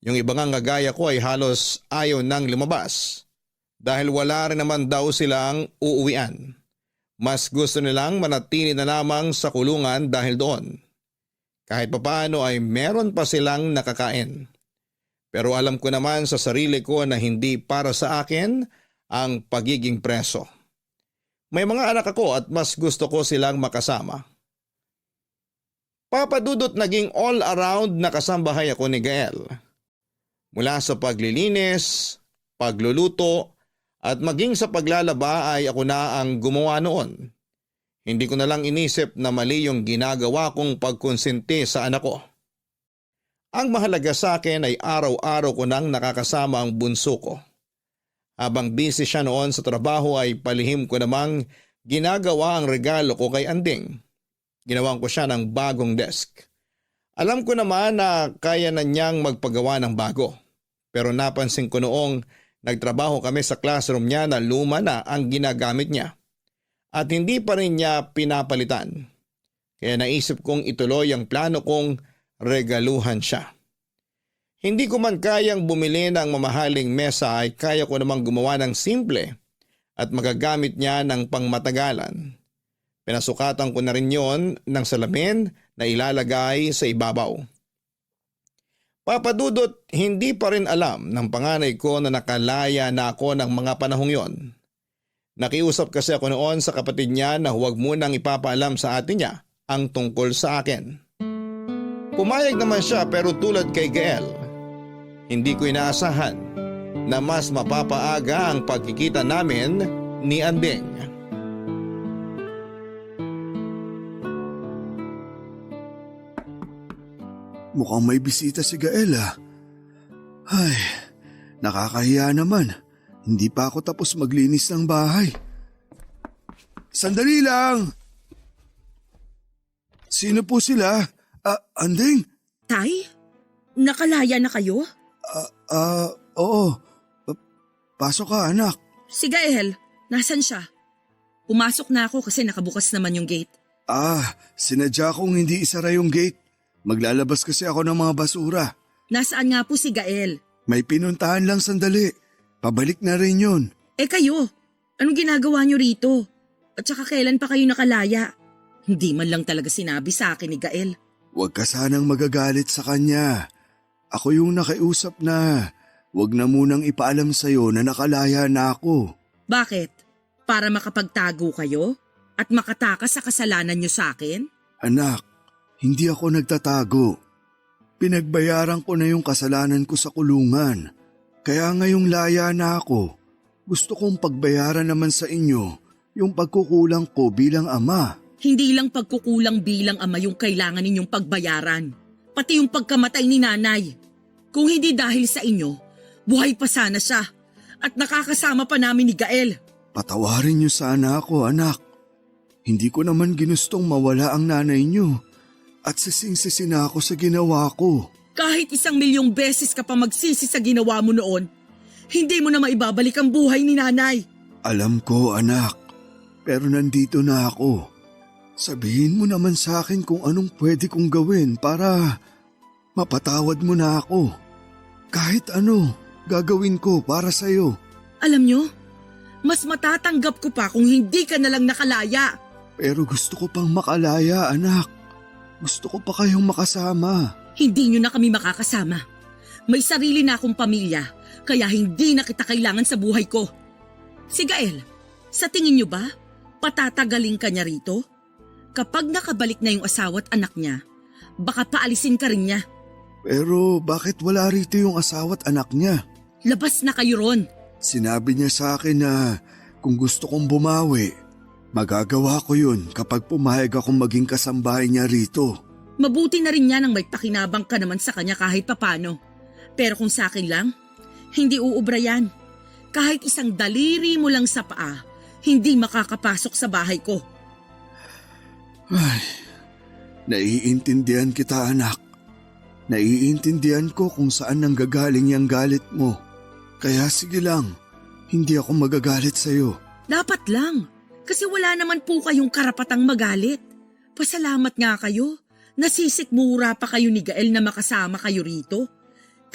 Yung iba nga gaya ko ay halos ayaw nang lumabas dahil wala rin naman daw silang uuwian. Mas gusto nilang manatili na lamang sa kulungan dahil doon. Kahit papaano ay meron pa silang nakakain. Pero alam ko naman sa sarili ko na hindi para sa akin ang pagiging preso. May mga anak ako at mas gusto ko silang makasama. Papa Dudut, naging all-around na kasambahay ako ni Gael. Mula sa paglilinis, pagluluto, at maging sa paglalaba ay ako na ang gumawa noon. Hindi ko na lang inisip na mali yung ginagawa kong pagkonsente sa anak ko. Ang mahalaga sa akin ay araw-araw ko nang nakakasama ang bunso ko. Habang busy siya noon sa trabaho ay palihim ko namang ginagawa ang regalo ko kay Anding. Ginawan ko siya ng bagong desk. Alam ko naman na kaya na niyang magpagawa ng bago. Pero napansin ko noong nagtrabaho kami sa classroom niya na luma na ang ginagamit niya. At hindi pa rin niya pinapalitan. Kaya naisip kong ituloy ang plano kong regaluhan siya. Hindi ko man kayang bumili ng mamahaling mesa ay kaya ko namang gumawa ng simple at magagamit niya ng pangmatagalan. Pinasukatan ko na rin yon ng salamin na ilalagay sa ibabaw. Papa Dudut, hindi pa rin alam ng panganay ko na nakalaya na ako ng mga panahong yon. Nakiusap kasi ako noon sa kapatid niya na huwag munang ipapaalam sa atin niya ang tungkol sa akin. Pumayag naman siya pero tulad kay Gael, hindi ko inaasahan na mas mapapaaga ang pagkikita namin ni Anding. Mukhang may bisita si Gael ah. Ay, nakakahiya naman. Hindi pa ako tapos maglinis ng bahay. Sandali lang! Sino po sila? Anding? Tay? Nakalaya na kayo? Oo. Pasok ka, anak. Si Gael, nasan siya? Pumasok na ako kasi nakabukas naman yung gate. Sinadya kong hindi isara yung gate. Maglalabas kasi ako ng mga basura. Nasaan nga po si Gael? May pinuntahan lang sandali. Pabalik na rin yun. Eh kayo, anong ginagawa niyo rito? At saka kailan pa kayo nakalaya? Hindi man lang talaga sinabi sa akin ni Gael. Huwag ka sanang magagalit sa kanya. Ako yung nakiusap na huwag na munang ipaalam sa'yo na nakalaya na ako. Bakit? Para makapagtago kayo? At makatakas sa kasalanan niyo sa akin? Anak, hindi ako nagtatago. Pinagbayaran ko na yung kasalanan ko sa kulungan. Kaya ngayong laya na ako, gusto kong pagbayaran naman sa inyo yung pagkukulang ko bilang ama. Hindi lang pagkukulang bilang ama yung kailangan ninyong pagbayaran. Pati yung pagkamatay ni nanay. Kung hindi dahil sa inyo, buhay pa sana siya. At nakakasama pa namin ni Gael. Patawarin niyo sana ako, anak. Hindi ko naman ginustong mawala ang nanay niyo. At sising-sisi na ako sa ginawa ko. Kahit 1,000,000 beses ka pa magsisi sa ginawa mo noon, hindi mo na maibabalik ang buhay ni nanay. Alam ko, anak. Pero nandito na ako. Sabihin mo naman sa akin kung anong pwede kong gawin para mapatawad mo na ako. Kahit ano, gagawin ko para sa'yo. Alam nyo, mas matatanggap ko pa kung hindi ka nalang nakalaya. Pero gusto ko pang makalaya, anak. Gusto ko pa kayong makasama. Hindi nyo na kami makakasama. May sarili na akong pamilya, kaya hindi na kita kailangan sa buhay ko. Si Gael, sa tingin nyo ba, patatagaling ka niya rito? Kapag nakabalik na yung asawa at anak niya, baka paalisin ka rin niya. Pero bakit wala rito yung asawa at anak niya? Labas na kayo ron. Sinabi niya sa akin na kung gusto kong bumawi, magagawa ko yun kapag pumayag akong maging kasambahay niya rito. Mabuti na rin niya nang may pakinabang ka naman sa kanya kahit papano. Pero kung sa akin lang, hindi uubra yan. Kahit isang daliri mo lang sa paa, hindi makakapasok sa bahay ko. Ay, naiintindihan kita, anak. Naiintindihan ko kung saan nanggagaling yung galit mo. Kaya sige lang, hindi ako magagalit sa'yo. Dapat lang, kasi wala naman po kayong karapatang magalit. Pasalamat nga kayo, nasisikmura pa kayo ni Gael na makasama kayo rito.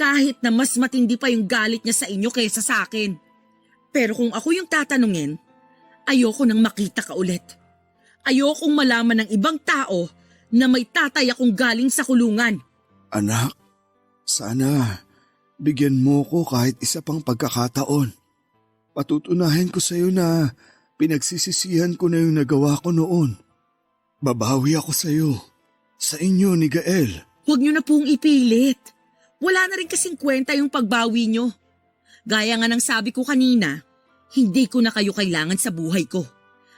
Kahit na mas matindi pa yung galit niya sa inyo kaysa sa akin. Pero kung ako yung tatanungin, ayoko nang makita ka ulit. Ayokong malaman ng ibang tao na may tatay akong galing sa kulungan. Anak, sana Bigyan mo ko kahit isa pang pagkakataon. Patutunahin ko sa'yo na pinagsisisihan ko na yung nagawa ko noon. Babawi ako sa'yo. Sa inyo ni Gael. Huwag niyo na pong ipilit. Wala na rin kasing kwenta yung pagbawi niyo. Gaya nga ng sabi ko kanina, hindi ko na kayo kailangan sa buhay ko.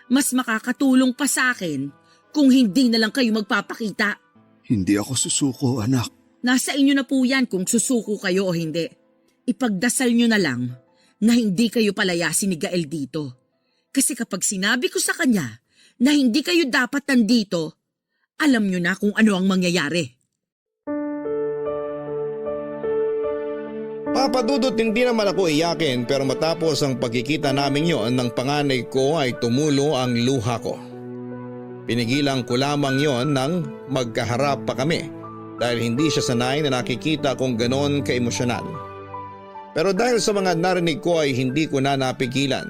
Mas makakatulong pa sa akin kung hindi na lang kayo magpapakita. Hindi ako susuko, anak. Nasa inyo na po yan kung susuko kayo o hindi. Ipagdasal nyo na lang na hindi kayo palayasin ni Gael dito. Kasi kapag sinabi ko sa kanya na hindi kayo dapat nandito, alam nyo na kung ano ang mangyayari. Papadudot hindi naman ako iyakin pero matapos ang pagkikita namin yon ng panganay ko ay tumulo ang luha ko. Pinigilan ko lamang yon nang magkaharap pa kami dahil hindi siya sanay na nakikita kong ganon ka-emosyonal. Pero dahil sa mga narinig ko ay hindi ko na napigilan.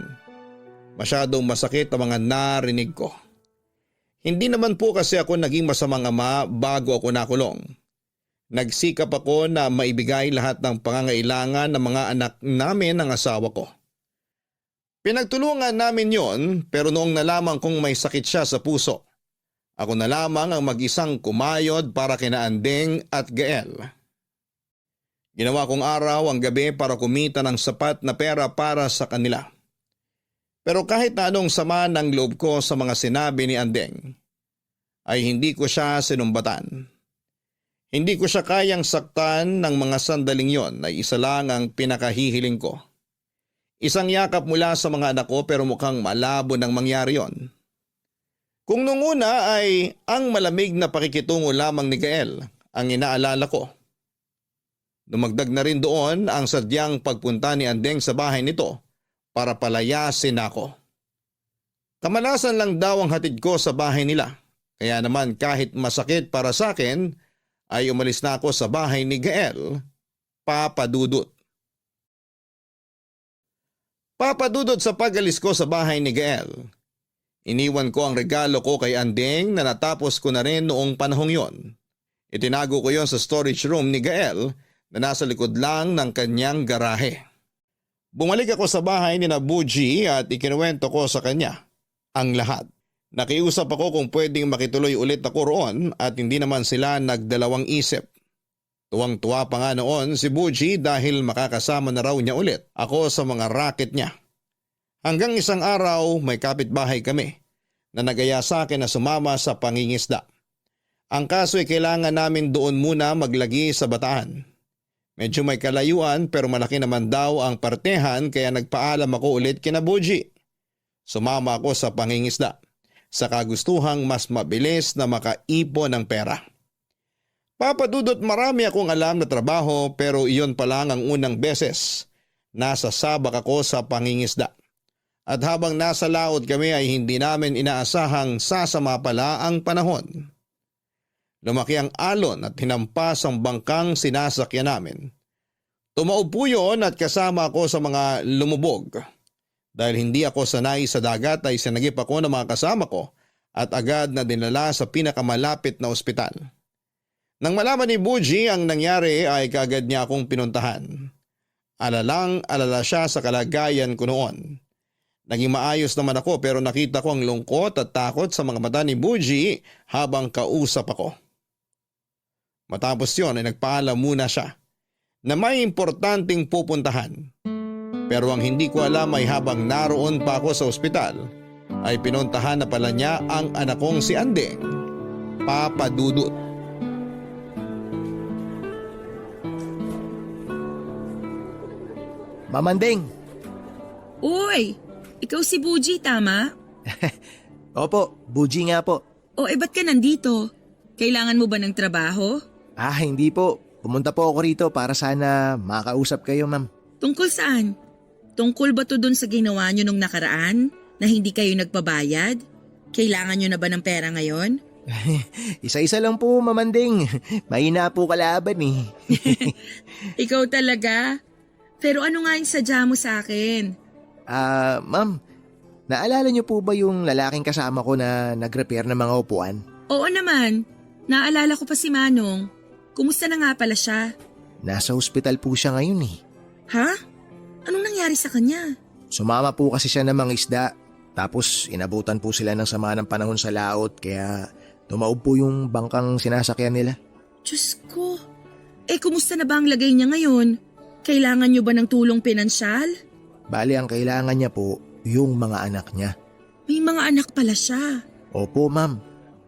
Masyadong masakit ang mga narinig ko. Hindi naman po kasi ako naging masamang ama bago ako nakulong. Nagsikap ako na maibigay lahat ng pangangailangan ng mga anak namin ng asawa ko. Pinagtulungan namin yon pero noong nalaman kong may sakit siya sa puso, ako na lamang ang mag-isang kumayod para kina Andeng at Gael. Ginawa kong araw ang gabi para kumita ng sapat na pera para sa kanila. Pero kahit na anong sama ng loob ko sa mga sinabi ni Andeng, ay hindi ko siya sinumbatan. Hindi ko siya kayang saktan ng mga sandaling yon ay isa lang ang pinakahihiling ko. Isang yakap mula sa mga anak ko pero mukhang malabo nang mangyari yon. Kung nung una ay ang malamig na pakikitungo lamang ni Gael ang inaalala ko. Dumagdag na rin doon ang sadyang pagpunta ni Andeng sa bahay nito para palayasin ako. Kamalasan lang daw ang hatid ko sa bahay nila. Kaya naman kahit masakit para sa akin ay umalis na ako sa bahay ni Gael, Papadudot. Papadudot sa pag-alis ko sa bahay ni Gael. Iniwan ko ang regalo ko kay Andeng na natapos ko na rin noong panahong yon. Itinago ko yon sa storage room ni Gael na nasa likod lang ng kanyang garahe. Bumalik ako sa bahay ni Buji at ikinuwento ko sa kanya ang lahat. Nakiusap ako kung pwedeng makituloy ulit ako roon at hindi naman sila nagdalawang isip. Tuwang-tuwa pa nga noon si Buji dahil makakasama na raw niya ulit ako sa mga racket niya. Hanggang isang araw may kapitbahay kami na nagaya sa akin na sumama sa pangingisda. Ang kaso ay kailangan namin doon muna maglagi sa Bataan. Medyo may kalayuan pero malaki naman daw ang partehan kaya nagpaalam ako ulit kina Buji. Sumama ako sa pangingisda sa kagustuhang mas mabilis na makaipon ng pera. Papadudot marami akong alam na trabaho pero iyon pa lang ang unang beses nasa sabak ako sa pangingisda. At habang nasa laot kami ay hindi namin inaasahang sasama pala ang panahon. Lumaki ang alon at hinampas ang bangkang sinasakyan namin. Tumaob po yun at kasama ako sa mga lumubog. Dahil hindi ako sanay sa dagat ay sinagip ako ng mga kasama ko at agad na dinala sa pinakamalapit na ospital. Nang malaman ni Buji ang nangyari ay kaagad niya akong pinuntahan. Alalang-alala siya sa kalagayan ko noon. Naging maayos naman ako pero nakita ko ang lungkot at takot sa mga mata ni Buji habang kausap ako. Matapos yon ay nagpaalam muna siya na may importanteng pupuntahan. Pero ang hindi ko alam ay habang naroon pa ako sa ospital ay pinuntahan na pala niya ang anak kong si Andeng, Papadudot. Mamandeng! Uy! Ikaw si Buji, tama? Opo, Buji nga po. O ba't ka nandito? Kailangan mo ba ng trabaho? Hindi po. Pumunta po ako rito para sana makausap kayo, ma'am. Tungkol saan? Tungkol ba to dun sa ginawa nyo nung nakaraan? Na hindi kayo nagpabayad? Kailangan nyo na ba ng pera ngayon? Isa-isa lang po, Mamandeng. Mahina po kalaban eh. Ikaw talaga? Pero ano nga yung sadya mo sa akin? Ma'am, naalala niyo po ba yung lalaking kasama ko na nag-repair ng mga upuan? Oo naman. Naalala ko pa si Manong. Kumusta na nga pala siya? nasa ospital po siya ngayon eh. Ha? Anong nangyari sa kanya? Sumama po kasi siya ng mga isda. Tapos inabutan po sila ng sama ng panahon sa laot kaya tumaob po yung bangkang sinasakyan nila. Diyos ko. Kumusta na ba ang lagay niya ngayon? Kailangan niyo ba ng tulong pinansyal? Bali ang kailangan niya po yung mga anak niya. May mga anak pala siya. Opo ma'am,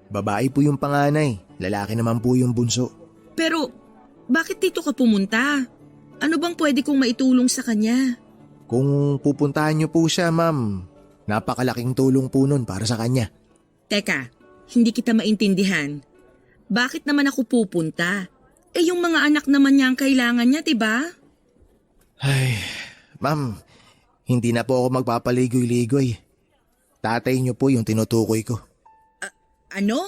babae po yung panganay, lalaki naman po yung bunso. Pero, bakit dito ka pumunta? Ano bang pwede kong maitulong sa kanya? Kung pupuntahan niyo po siya ma'am, napakalaking tulong po nun para sa kanya. Teka, hindi kita maintindihan. Bakit naman ako pupunta? Yung mga anak naman niya ang kailangan niya, diba? Ay, ma'am, hindi na po ako magpapaligoy-ligoy. Tatay niyo po yung tinutukoy ko. Ano?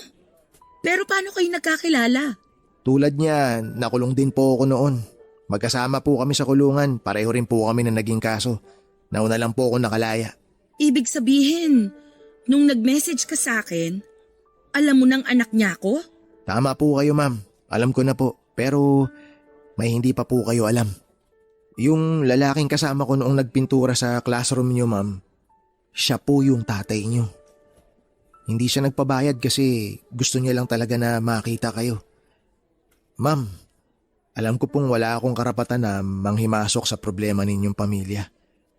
Pero paano kayo nagkakilala? Tulad niya, nakulong din po ako noon. Magkasama po kami sa kulungan, pareho rin po kami na naging kaso. Nauna lang po ako nakalaya. Ibig sabihin, nung nag-message ka sa akin, alam mo ng anak niya ako? Tama po kayo ma'am, alam ko na po. Pero may hindi pa po kayo alam. Yung lalaking kasama ko noong nagpintura sa classroom niyo ma'am, siya po yung tatay niyo. Hindi siya nagpabayad kasi gusto niya lang talaga na makita kayo. Ma'am, alam ko pong wala akong karapatan na manghimasok sa problema ninyong pamilya.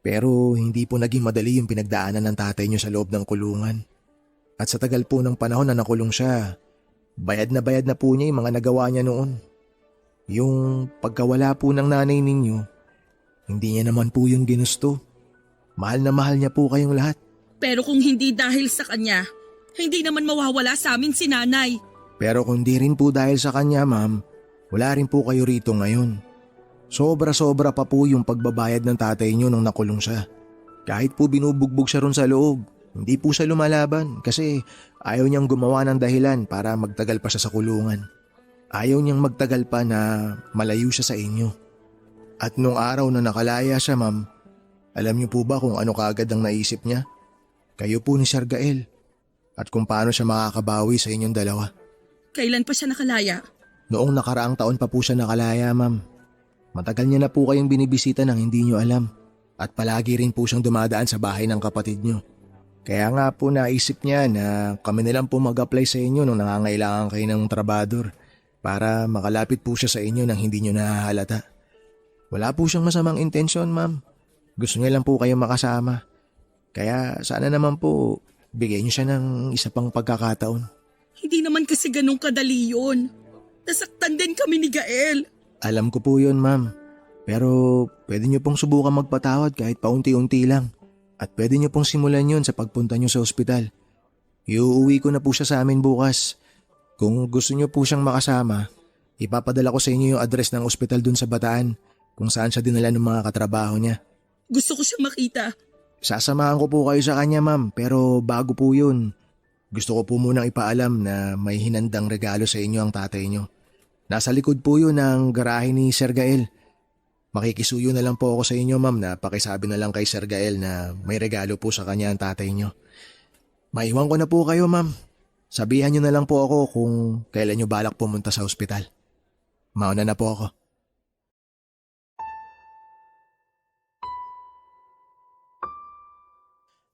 Pero hindi po naging madali yung pinagdaanan ng tatay niyo sa loob ng kulungan. At sa tagal po ng panahon na nakulong siya, bayad na po niya yung mga nagawa niya noon. Yung pagkawala po ng nanay ninyo, hindi niya naman po yung ginusto. Mahal na mahal niya po kayong lahat. Pero kung hindi dahil sa kanya, hindi naman mawawala sa amin si nanay. Pero kung di rin po dahil sa kanya ma'am, wala rin po kayo rito ngayon. Sobra-sobra pa po yung pagbabayad ng tatay niyo nung nakulong siya. Kahit po binubugbog siya ron sa loob, hindi po siya lumalaban kasi ayaw niyang gumawa ng dahilan para magtagal pa siya sa kulungan. Ayaw niyang magtagal pa na malayo siya sa inyo. At nung araw na nakalaya siya ma'am, alam niyo po ba kung ano kaagad ang naisip niya? Kayo po ni Sir Gael. At kung paano siya makakabawi sa inyong dalawa. Kailan pa siya nakalaya? Noong nakaraang taon pa po siya nakalaya ma'am. Matagal niya na po kayong binibisita nang hindi niyo alam. At palagi rin po siyang dumadaan sa bahay ng kapatid niyo. Kaya nga po naisip niya na kami na lang po mag-apply sa inyo nung nangangailangan kayo ng trabador para makalapit po siya sa inyo nang hindi niyo nahahalata. Wala po siyang masamang intensyon ma'am. Gusto niya lang po kayong makasama. Kaya sana naman po bigyan niyo siya ng isa pang pagkakataon. Hindi naman kasi ganun kadali yun. Nasaktan din kami ni Gael. Alam ko po yun ma'am. Pero pwede niyo pong subukan magpatawad kahit paunti-unti lang. At pwede niyo pong simulan yun sa pagpunta niyo sa ospital. Iuuwi ko na po siya sa amin bukas. Kung gusto niyo po siyang makasama, ipapadala ko sa inyo yung address ng ospital dun sa Bataan kung saan siya dinala ng mga katrabaho niya. Gusto ko siyang makita. Sasamahan ko po kayo sa kanya ma'am pero bago po yun, gusto ko po munang ipaalam na may hinandang regalo sa inyo ang tatay niyo. Nasa likod po yun ng garahe ni Sir Gael. Makikisuyo na lang po ako sa inyo ma'am na pakisabi na lang kay Sir Gael na may regalo po sa kanya ang tatay niyo. Maiwan ko na po kayo ma'am. Sabihan niyo na lang po ako kung kailan niyo balak pumunta sa ospital. Mauna na po ako.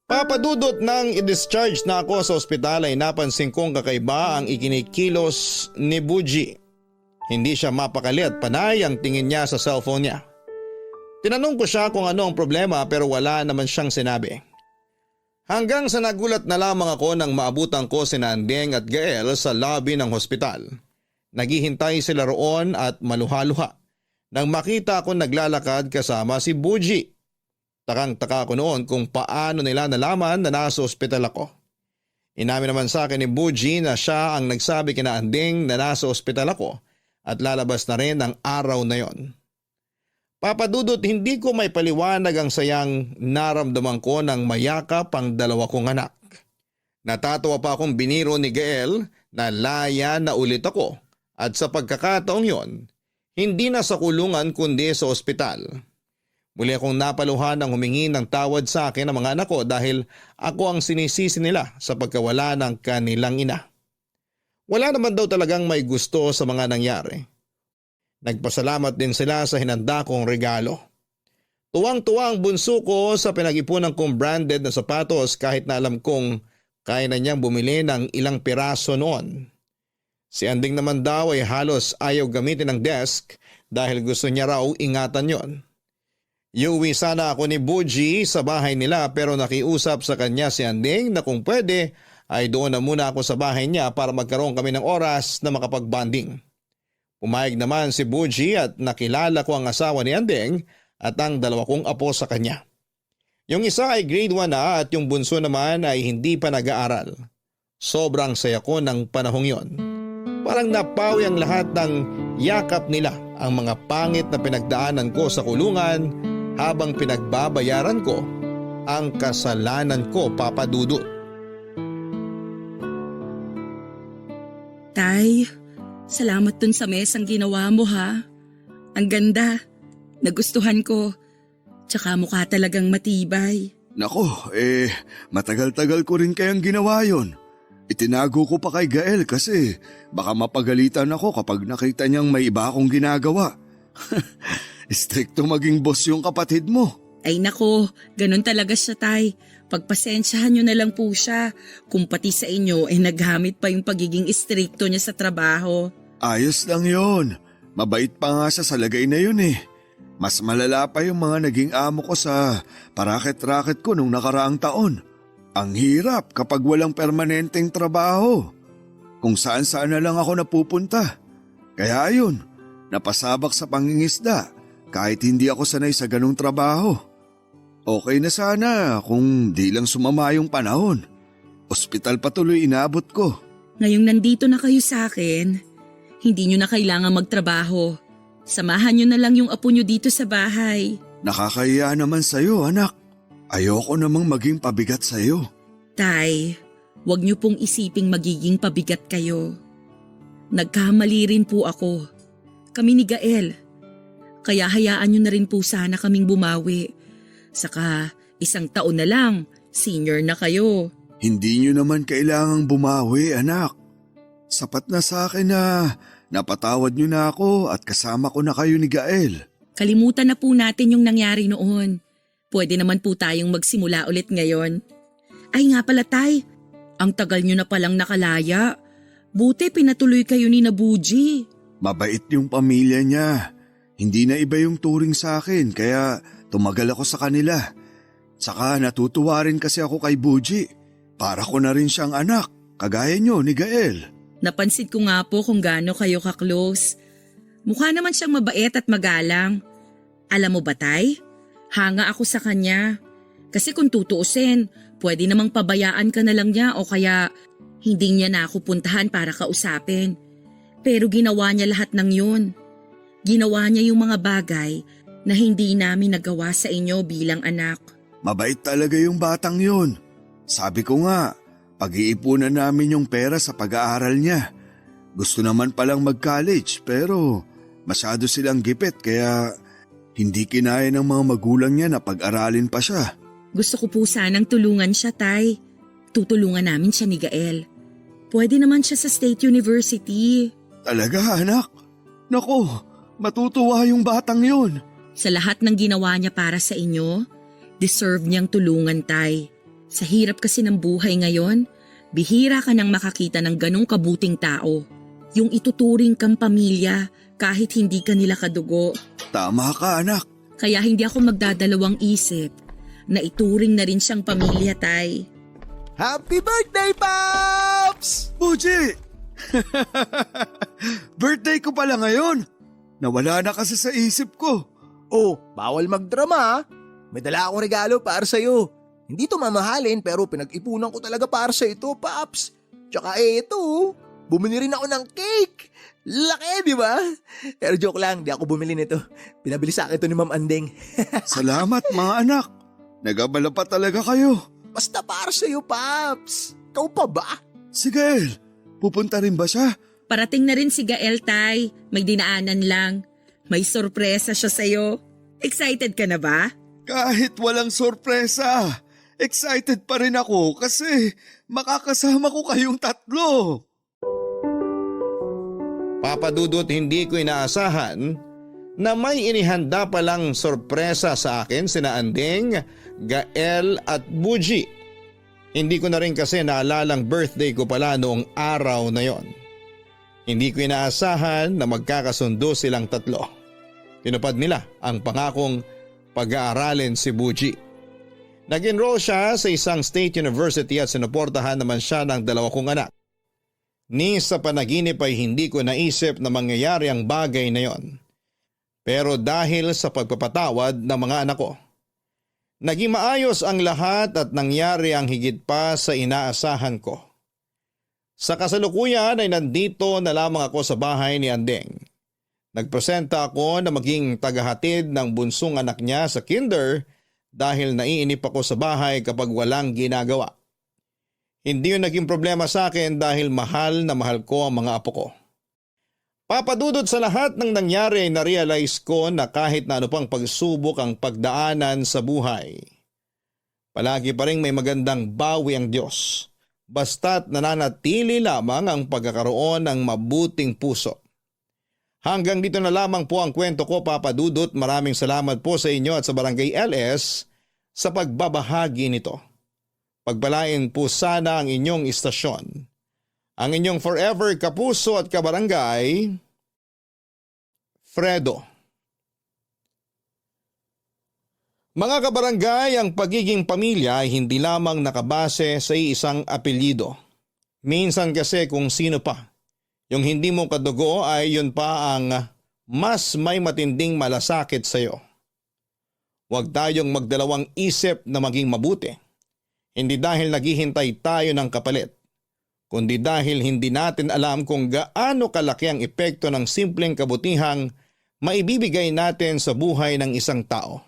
Papadudot nang i-discharge na ako sa ospital ay napansin kong kakaiba ang ikinikilos ni Buji. Hindi siya mapakali at panay ang tingin niya sa cellphone niya. Tinanong ko siya kung ano ang problema pero wala naman siyang sinabi. Hanggang sa nagulat na lamang ako nang maabutan ko si Andeng at Gael sa lobby ng hospital. Naghihintay sila roon at maluha-luha nang makita ko naglalakad kasama si Buji. Takang-taka ko noon kung paano nila nalaman na nasa ospital ako. Inamin naman sa akin ni Buji na siya ang nagsabi kina Andeng na nasa ospital ako at lalabas na rin ang araw na yon. Papadudot hindi ko may paliwanag ang sayang naramdaman ko nang mayakap ang dalawa kong anak. Natatawa pa akong biniro ni Gael na laya na ulit ako at sa pagkakataong yon, hindi na sa kulungan kundi sa ospital. Muli akong napaluhan ng humingi ng tawad sa akin ng mga anak ko dahil ako ang sinisisi nila sa pagkawala ng kanilang ina. Wala naman daw talagang may gusto sa mga nangyari. Nagpasalamat din sila sa hinanda kong regalo. Tuwang-tuwa ang bunso ko sa pinag-ipunan kong branded na sapatos kahit na alam kong kaya na niyang bumili ng ilang piraso noon. Si Anding naman daw ay halos ayaw gamitin ng desk dahil gusto niya raw ingatan yon. Iuwi sana ako ni Buji sa bahay nila pero nakiusap sa kanya si Anding na kung pwede ay doon na muna ako sa bahay niya para magkaroon kami ng oras na makapag-bonding. Pumayag naman si Buji at nakilala ko ang asawa ni Anding at ang dalawa kong apo sa kanya. Yung isa ay grade 1 na at yung bunso naman ay hindi pa nag-aaral. Sobrang saya ko ng panahong yon. Parang napawi ang lahat ng yakap nila, ang mga pangit na pinagdaanan ko sa kulungan habang pinagbabayaran ko ang kasalanan ko, Papa Dudut. Tay, salamat dun sa mesang ginawa mo ha. Ang ganda. Nagustuhan ko. Tsaka mukha talagang matibay. Nako, matagal-tagal ko rin kayang ginawa yon. Itinago ko pa kay Gael kasi baka mapagalitan ako kapag nakita niyang may iba akong ginagawa. Stricto maging boss yung kapatid mo. Ay nako, ganun talaga siya tay. Pagpasensyahan nyo na lang po siya. Kung pati sa inyo naghamit pa yung pagiging istrikto niya sa trabaho. Ayos lang yon. Mabait pa nga siya sa lagay na yun eh. Mas malala pa yung mga naging amo ko sa paraket-raket ko nung nakaraang taon. Ang hirap kapag walang permanenteng trabaho. Kung saan-saan na lang ako napupunta. Kaya yun, napasabak sa pangingisda kahit hindi ako sanay sa ganong trabaho. Okay na sana kung di lang sumama yung panahon. Ospital pa tuloy inabot ko. Ngayong nandito na kayo sa akin, hindi nyo na kailangan magtrabaho. Samahan nyo na lang yung apo nyo dito sa bahay. Nakakahiya naman sa'yo, anak. Ayoko namang maging pabigat sa'yo. Tay, wag nyo pong isiping magiging pabigat kayo. Nagkamali rin po ako. Kami ni Gael. Kaya hayaan nyo na rin po sana kaming bumawi. Saka 1 taon na lang, senior na kayo. Hindi nyo naman kailangang bumawi, anak. Sapat na sa akin na napatawad nyo na ako at kasama ko na kayo ni Gael. Kalimutan na po natin yung nangyari noon. Pwede naman po tayong magsimula ulit ngayon. Ay nga pala tay, ang tagal nyo na palang nakalaya. Buti pinatuloy kayo ni Nabuji. Mabait yung pamilya niya. Hindi na iba yung turing sa akin kaya tumagal ako sa kanila. Saka natutuwa rin kasi ako kay Buji. Para ko na rin siyang anak, kagaya nyo ni Gael. Napansin ko nga po kung gaano kayo ka-close. Mukha naman siyang mabait at magalang. Alam mo ba tay? Hanga ako sa kanya. Kasi kung tutuusin, pwede namang pabayaan ka na lang niya o kaya hindi niya na ako puntahan para kausapin. Pero ginawa niya lahat ng yun. Ginawa niya yung mga bagay na hindi namin nagawa sa inyo bilang anak. Mabait talaga yung batang yun. Sabi ko nga, pag-iipunan namin yung pera sa pag-aaral niya. Gusto naman palang mag-college pero masyado silang gipit kaya hindi kinaya ng mga magulang niya na pag-aralin pa siya. Gusto ko po sanang tulungan siya, tay. Tutulungan namin siya ni Gael. Pwede naman siya sa State University. Talaga, anak? Naku, matutuwa yung batang yun. Sa lahat ng ginawa niya para sa inyo, deserve niyang tulungan, tay. Sa hirap kasi ng buhay ngayon, bihira ka nang makakita ng ganong kabuting tao. Yung ituturing kang pamilya kahit hindi ka nila kadugo. Tama ka, anak. Kaya hindi ako magdadalawang isip na ituring na rin siyang pamilya, tay. Happy birthday, Pops! Buji! Birthday ko pala ngayon. Nawala na kasi sa isip ko. Oh, bawal magdrama. May dala akong regalo para sa'yo. Hindi to mamahalin pero pinag-ipunan ko talaga para sa ito, Pops. Tsaka ito, bumili rin ako ng cake. Laki, di ba? Pero joke lang, di ako bumili nito. Pinabili sa akin ito ni Ma'am Andeng. Salamat mga anak. Nagabala pa talaga kayo. Basta para sa'yo, Pops. Ikaw pa ba? Si Gael, pupunta rin ba siya? Parating na rin si Gael, tay. May dinaanan lang. May sorpresa siya sa'yo. Excited ka na ba? Kahit walang sorpresa, excited pa rin ako kasi makakasama ko kayong tatlo. Papa Dudut, hindi ko inaasahan na may inihanda palang sorpresa sa akin sina Andeng, Gael at Buji. Hindi ko na rin kasi naalalang birthday ko pala noong araw na yon. Hindi ko inaasahan na magkakasundo silang tatlo. Tinupad nila ang pangakong pag-aaralin si Buji. Nag-enroll siya sa isang state university at sinuportahan naman siya ng 2 kong anak. Ni sa panaginip ay hindi ko naisip na mangyayari ang bagay na yon. Pero dahil sa pagpapatawad ng mga anak ko, naging maayos ang lahat at nangyari ang higit pa sa inaasahan ko. Sa kasalukuyan ay nandito na lamang ako sa bahay ni Andeng. Nagpresenta ako na maging tagahatid ng bunsong anak niya sa kinder dahil naiinip ako sa bahay kapag walang ginagawa. Hindi yun naging problema sa akin dahil mahal na mahal ko ang mga apo ko. Papadudod sa lahat ng nangyari ay na-realize ko na kahit na ano pang pagsubok ang pagdaanan sa buhay, palagi pa rin may magandang bawi ang Diyos, basta't nananatili lamang ang pagkakaroon ng mabuting puso. Hanggang dito na lamang po ang kwento ko, Papa Dudut. Maraming salamat po sa inyo at sa Barangay LS sa pagbabahagi nito. Pagpalain po sana ang inyong istasyon. Ang inyong forever kapuso at kabarangay, Fredo. Mga kabarangay, ang pagiging pamilya ay hindi lamang nakabase sa isang apelyido. Minsan kasi kung sino pa. Yung hindi mo kadugo ay yun pa ang mas may matinding malasakit sa iyo. Huwag tayong magdalawang isip na maging mabuti. Hindi dahil naghihintay tayo ng kapalit, kundi dahil hindi natin alam kung gaano kalaki ang epekto ng simpleng kabutihang maibibigay natin sa buhay ng isang tao.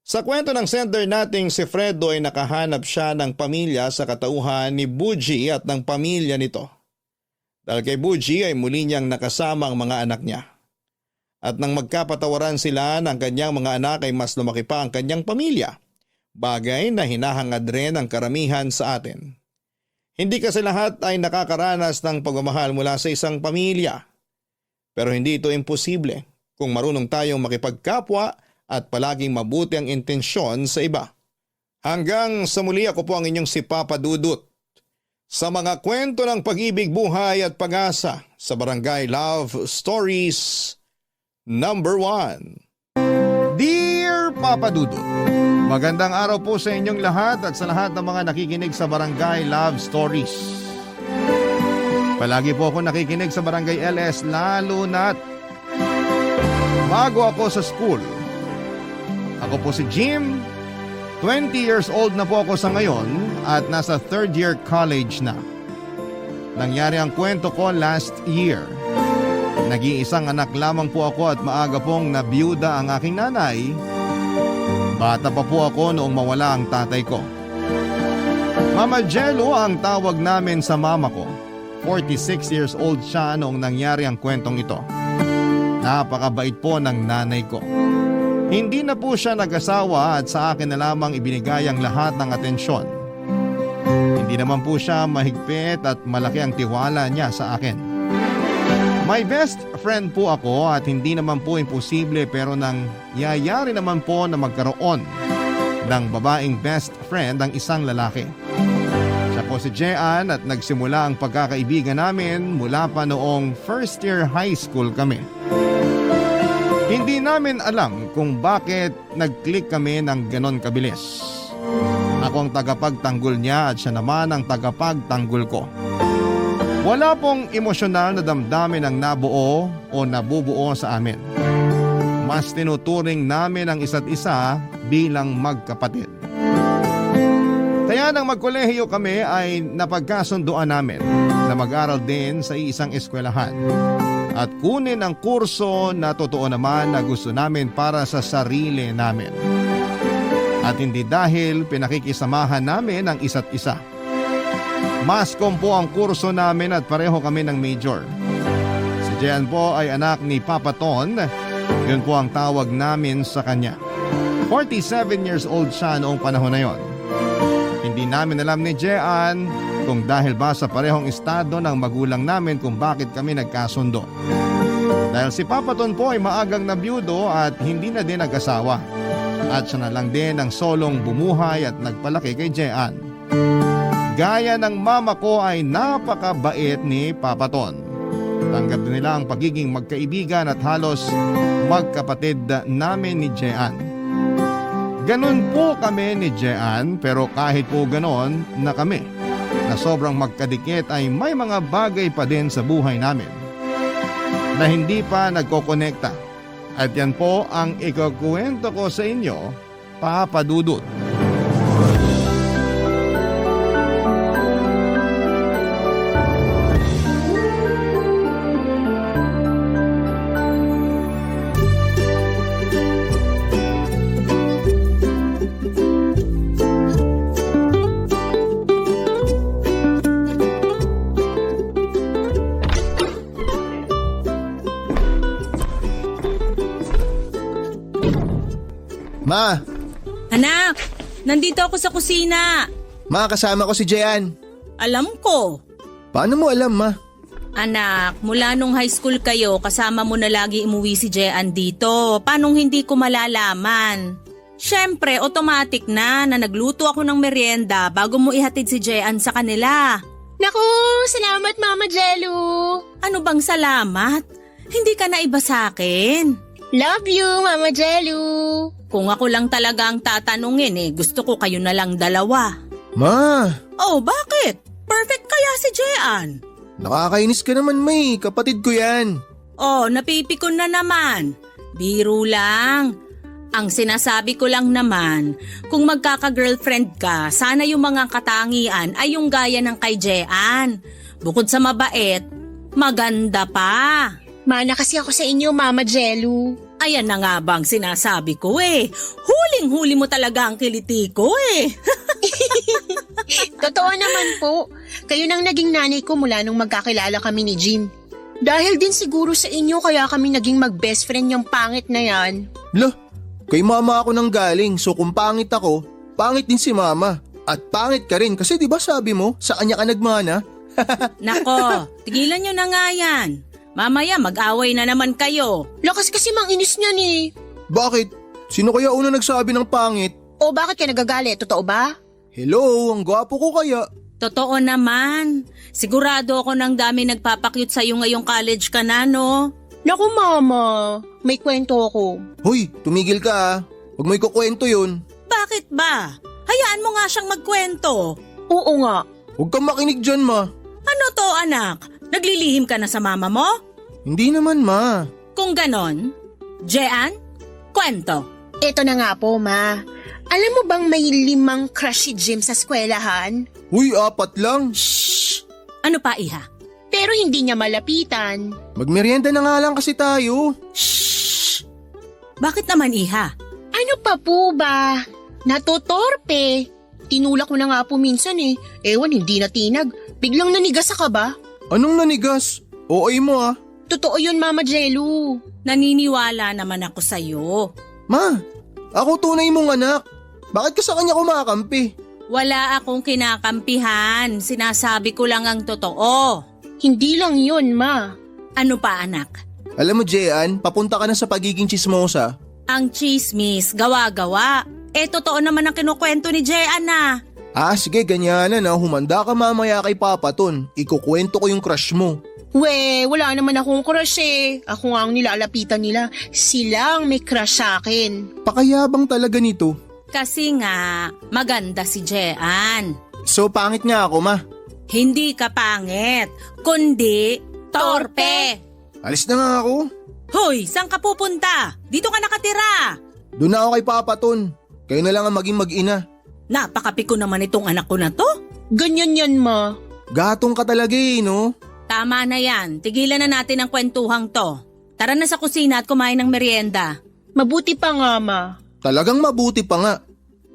Sa kwento ng sender nating si Fredo ay nakahanap siya ng pamilya sa katauhan ni Buji at ng pamilya nito. Dahil kay Buji ay muli niyang nakasama ang mga anak niya. At nang magkapatawaran sila ng kanyang mga anak ay mas lumaki pa ang kanyang pamilya. Bagay na hinahangad rin ang karamihan sa atin. Hindi kasi lahat ay nakakaranas ng pagmamahal mula sa isang pamilya. Pero hindi ito imposible kung marunong tayong makipagkapwa at palaging mabuti ang intensyon sa iba. Hanggang sa muli, ako po ang inyong si Papa Dudut sa mga kwento ng pag-ibig, buhay at pag-asa sa Barangay Love Stories number 1. Dear Papa Dudut, magandang araw po sa inyong lahat at sa lahat ng mga nakikinig sa Barangay Love Stories. Palagi po ako nakikinig sa Barangay LS lalo na't bago ako sa school. Ako po si Jim, 20 years old na po ako sa ngayon at nasa 3rd year college na. Nangyari ang kwento ko last year. Nag-iisang anak lamang po ako at maaga pong nabiyuda ang aking nanay. Bata pa po ako noong mawala ang tatay ko. Mama Jello ang tawag namin sa mama ko. 46 years old siya noong nangyari ang kwentong ito. Napakabait po ng nanay ko. Hindi na po siya nag-asawa at sa akin na lamang ibinigay ang lahat ng atensyon. Hindi naman po siya mahigpit at malaki ang tiwala niya sa akin. My best friend po ako at hindi naman po imposible pero nang yayari naman po na magkaroon ng babaeng best friend ang isang lalaki. Siya po si Jean at nagsimula ang pagkakaibigan namin mula pa noong 1st year high school kami. Hindi namin alam kung bakit nag-click kami ng ganon kabilis. Ako ang tagapagtanggol niya at siya naman ang tagapagtanggol ko. Wala pong emosyonal na damdamin ang nabuo o nabubuo sa amin. Mas tinuturing namin ang isa't isa bilang magkapatid. Kaya nang magkolehiyo kami ay napagkasunduan namin na mag-aral din sa isang eskwelahan at kunin ang kurso na totoo naman na gusto namin para sa sarili namin. At hindi dahil pinakikisamahan namin ang isa't isa. Mascom po ang kurso namin at pareho kami ng major. Si Jean po ay anak ni Papa Ton. Yun po ang tawag namin sa kanya. 47 years old siya noong panahon na yon. Hindi namin alam ni Jean kung dahil ba sa parehong estado ng magulang namin kung bakit kami nagkasundo. Dahil si Papa Ton po ay maagang nabiyudo at hindi na din nag-asawa. At siya na lang din ang solong bumuhay at nagpalaki kay Jean. Gaya ng mama ko ay napakabait ni Papa Ton. Tanggap din nila ang pagiging magkaibigan at halos magkapatid namin ni Jean. Ganon po kami ni Jean, pero kahit po ganon na kami na sobrang magkadikit ay may mga bagay pa din sa buhay namin na hindi pa nagkokonekta. At yan po ang ikukwento ko sa inyo, Papa Dudut. Ma! Anak, nandito ako sa kusina. Ma, kasama ko si Jean. Alam ko. Paano mo alam, Ma? Anak, mula nung high school kayo, kasama mo na lagi umuwi si Jean dito. Paanong hindi ko malalaman? Siyempre, automatic na nagluto ako ng merienda bago mo ihatid si Jean sa kanila. Naku, salamat Mama Jello. Ano bang salamat? Hindi ka na iba sa akin. Love you, Mama Jello. Kung ako lang talaga ang tatanungin gusto ko kayo na lang dalawa. Ma! Oh, bakit? Perfect kaya si Jean. Nakakainis ka naman, May. Kapatid ko yan. Oh, napipikon na naman. Biro lang. Ang sinasabi ko lang naman, kung magkaka-girlfriend ka, sana yung mga katangian ay yung gaya ng kay Jean. Bukod sa mabait, maganda pa. Mana kasi ako sa inyo, Mama Jello. Ayan na nga bang sinasabi ko Huling-huli mo talaga ang kiliti ko Totoo naman po. Kayo nang naging nanay ko mula nung magkakilala kami ni Jim. Dahil din siguro sa inyo kaya kami naging mag-best friend yung pangit na yan. Lah, kay mama ako nang galing, so kung pangit ako, pangit din si mama. At pangit ka rin kasi di ba sabi mo, sa kanya ka nagmana? Nako, tigilan nyo na nga yan. Mamaya mag-away na naman kayo. Lakas kasi mang inis niyan Bakit? Sino kaya una nagsabi ng pangit? O bakit ka nagagalit? Totoo ba? Hello, ang gwapo ko kaya. Totoo naman. Sigurado ako ng dami nagpapakyut sa'yo ngayong college ka na, no? Naku Mama, may kwento ako. Hoy, tumigil ka ah. Huwag mo ikukwento yun. Bakit ba? Hayaan mo nga siyang magkwento. Oo nga. Huwag kang makinig dyan, Ma. Ano to, anak? Naglilihim ka na sa mama mo? Hindi naman, Ma. Kung ganon, Jean, kwento. Ito na nga po, Ma. Alam mo bang may 5 crush si Jim sa eskwelahan? Uy, 4 lang. Shh! Ano pa, iha? Pero hindi niya malapitan. Magmerienda na nga lang kasi tayo. Shh! Bakit naman, iha? Ano pa po ba? Natutorpe. Tinulak ko na nga po minsan Ewan, hindi natinag. Biglang nanigas ka ba? Anong nanigas? OA mo ah. Totoo yun, Mama Jello. Naniniwala naman ako sa'yo. Ma, ako tunay mong anak. Bakit ka sa kanya kumakampi? Wala akong kinakampihan. Sinasabi ko lang ang totoo. Hindi lang yun, Ma. Ano pa, anak? Alam mo, Jean, papunta ka na sa pagiging chismosa. Ang chismis, gawa-gawa. Totoo naman ang kinukwento ni Jean na. Ah, sige, ganyanan na. Humanda ka mamaya kay Papa Ton. Ikukwento ko yung crush mo. Wala naman akong crush Ako nga ang nilalapitan nila. Sila ang may crush sa akin. Pakayabang talaga nito. Kasi nga, maganda si Jean. So, pangit nga ako, Ma. Hindi ka pangit, kundi torpe. Alis na nga ako. Hoy, saan ka pupunta? Dito ka nakatira. Doon na ako kay Papa Ton. Kayo na lang ang maging mag-ina. Napakapiko naman itong anak ko na to. Ganyan yan, Ma. Gatong ka talaga no? Tama na yan, tigilan na natin ang kwentuhang to. Tara na sa kusina at kumain ng merienda. Mabuti pa nga, Ma. Talagang mabuti pa nga.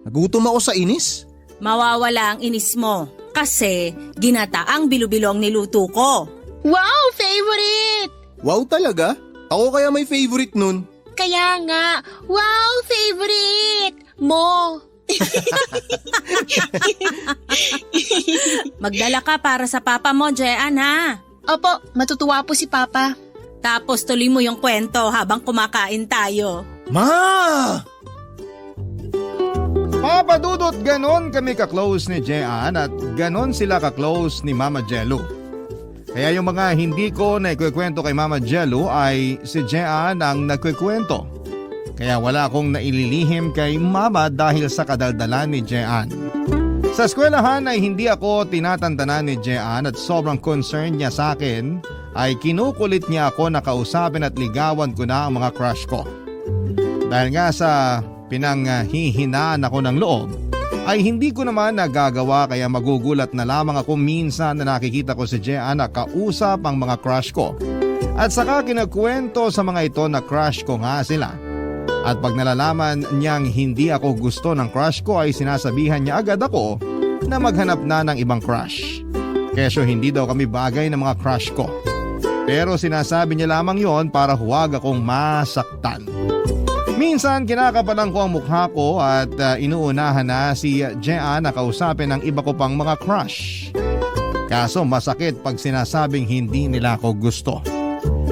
Nagutom ako sa inis. Mawawala ang inis mo kasi ginata ang bilo-bilo ang niluto ko. Wow, favorite! Wow talaga? Ako kaya may favorite nun. Kaya nga, wow, favorite! Mo! Magdala ka para sa papa mo, Jean, ha? Opo, matutuwa po si Papa. Tapos tuloy mo yung kwento habang kumakain tayo. Ma! Papa Dudut, ganon kami ka-close ni Jean at ganon sila ka-close ni Mama Jello. Kaya yung mga hindi ko na ikukwento kay Mama Jello ay si Jean ang nagkukwento. Kaya wala akong naililihim kay Mama dahil sa kadaldalan ni Jean. Sa eskwelahan ay hindi ako tinatantanan ni Jean at sobrang concern niya sa akin ay kinukulit niya ako na kausapin at ligawan ko na ang mga crush ko. Dahil nga sa pinanghihinaan ako ng loob, ay hindi ko naman nagagawa kaya magugulat na lamang ako minsan na nakikita ko si Jean na kausap ang mga crush ko. At saka kinagkwento sa mga ito na crush ko nga sila. At pag nalalaman niyang hindi ako gusto ng crush ko ay sinasabihan niya agad ako na maghanap na ng ibang crush. Kesyo hindi daw kami bagay ng mga crush ko. Pero sinasabi niya lamang yon para huwag akong masaktan. Minsan kinakapalan ko ang mukha ko at inuunahan na si Jean na kausapin ng iba ko pang mga crush. Kaso masakit pag sinasabing hindi nila ako gusto.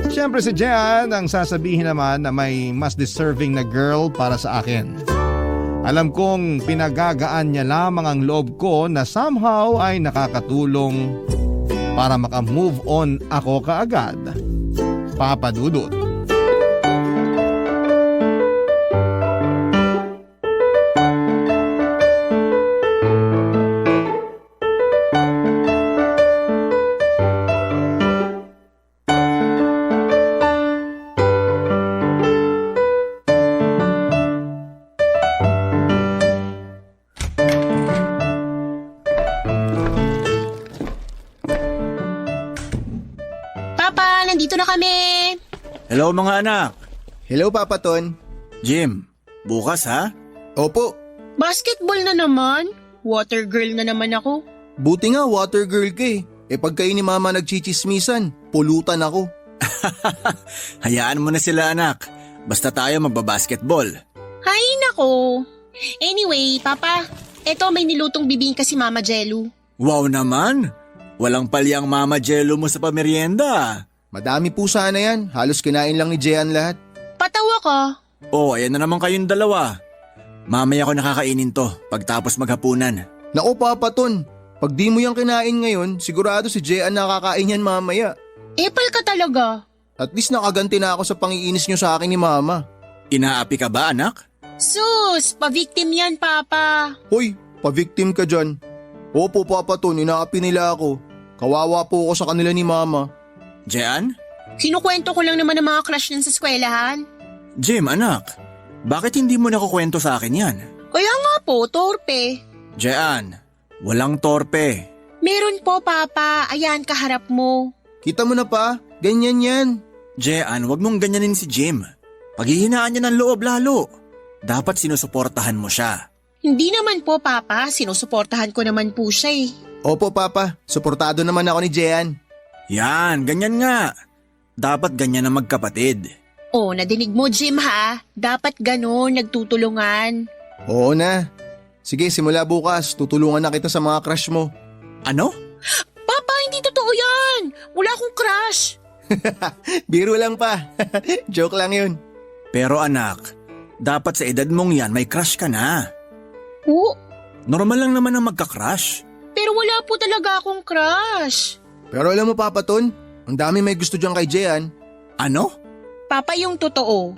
Siyempre si Jean ang sasabihin naman na may mas deserving na girl para sa akin. Alam kong pinagagaan niya lamang ang loob ko na somehow ay nakakatulong para maka-move on ako kaagad. Papa Dudut. Papa, nandito na kami. Hello mga anak. Hello, Papa Ton. Jim, bukas ha? Opo, Basketball na naman. Water girl na naman ako. buti nga water girl ka eh. Eh pag kayo ni Mama nagchichismisan, pulutan ako. Hayaan mo na sila anak. Basta tayo magbabasketball. Hay nako. Anyway, Papa, eto may nilutong bibingka si Mama Jello. Wow naman! Walang palyang mama jello mo sa pamerienda. Madami po sana yan, halos kinain lang ni Jean lahat. Patawa ka. Oh, ayan na naman kayong dalawa. Mamaya ko nakakainin to pagtapos maghapunan. Naku Papa Ton, pag di mo yan kinain ngayon, sigurado si Jean nakakain yan mamaya. Epal ka talaga. At least nakaganti na ako sa pangiinis nyo sa akin ni Mama. Inaapi ka ba anak? Sus, pa-victim yan, Papa. Hoy, pa-victim ka dyan. Opo Papa Ton, inaapi nila ako. Kawawa po ako sa kanila ni Mama. Jean? Kinukwento ko lang naman ang mga crush nun sa eskwelahan. Jim anak, bakit hindi mo nakukwento sa akin yan? Kaya nga po, torpe. Jean, walang torpe. Meron po, Papa. Ayan, kaharap mo. Kita mo na pa, ganyan yan. Jean, wag mong ganyanin si Jim. Paghihinaan niya ng loob lalo. Dapat sinusuportahan mo siya. Hindi naman po, Papa. Sinusuportahan ko naman po siya eh. Opo Papa, suportado naman ako ni Jean. Yan, ganyan nga. Dapat ganyan ang magkapatid. Oh, nadinig mo, Jim, ha? Dapat ganon, nagtutulungan. Oo na. Sige, simula bukas, tutulungan na kita sa mga crush mo. Ano? Papa, hindi totoo yan. Wala akong crush. Biro lang pa. Joke lang yun. Pero anak, dapat sa edad mong yan may crush ka na. Oo, Normal lang naman ang magka-crush. pero wala po talaga akong crush. Pero alam mo Papa Ton, ang dami may gusto dyan kay Jean. Ano? Papa, yung totoo.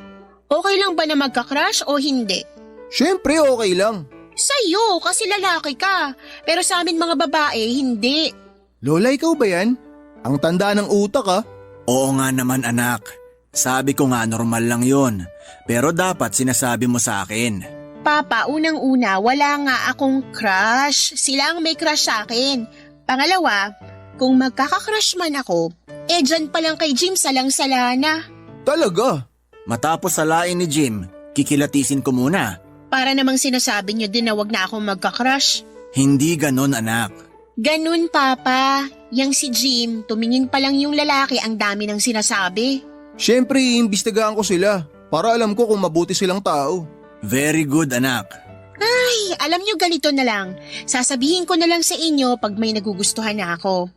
Okay lang ba na magka-crush o hindi? Siyempre okay lang. Sa'yo, kasi lalaki ka. Pero sa amin mga babae, hindi. Lola, ikaw ba yan? Ang tanda ng utak ah. Oo nga naman anak. Sabi ko nga normal lang yon. Pero dapat sinasabi mo sa akin. Papa, unang-una, wala nga akong crush. Sila ang may crush sa akin. Pangalawa, kung magkaka-crush man ako, dyan pa lang kay Jim salang-sala na. Talaga? Matapos salain ni Jim, kikilatisin ko muna. Para namang sinasabi niyo din na wag na akong magka-crush. Hindi ganon anak. Ganun, Papa. Yang si Jim, tumingin pa lang yung lalaki, ang dami ng sinasabi. Siyempre, iimbestigahan ko sila para alam ko kung mabuti silang tao. Very good anak. Ay, alam niyo ganito na lang. Sasabihin ko na lang sa inyo pag may nagugustuhan na ako.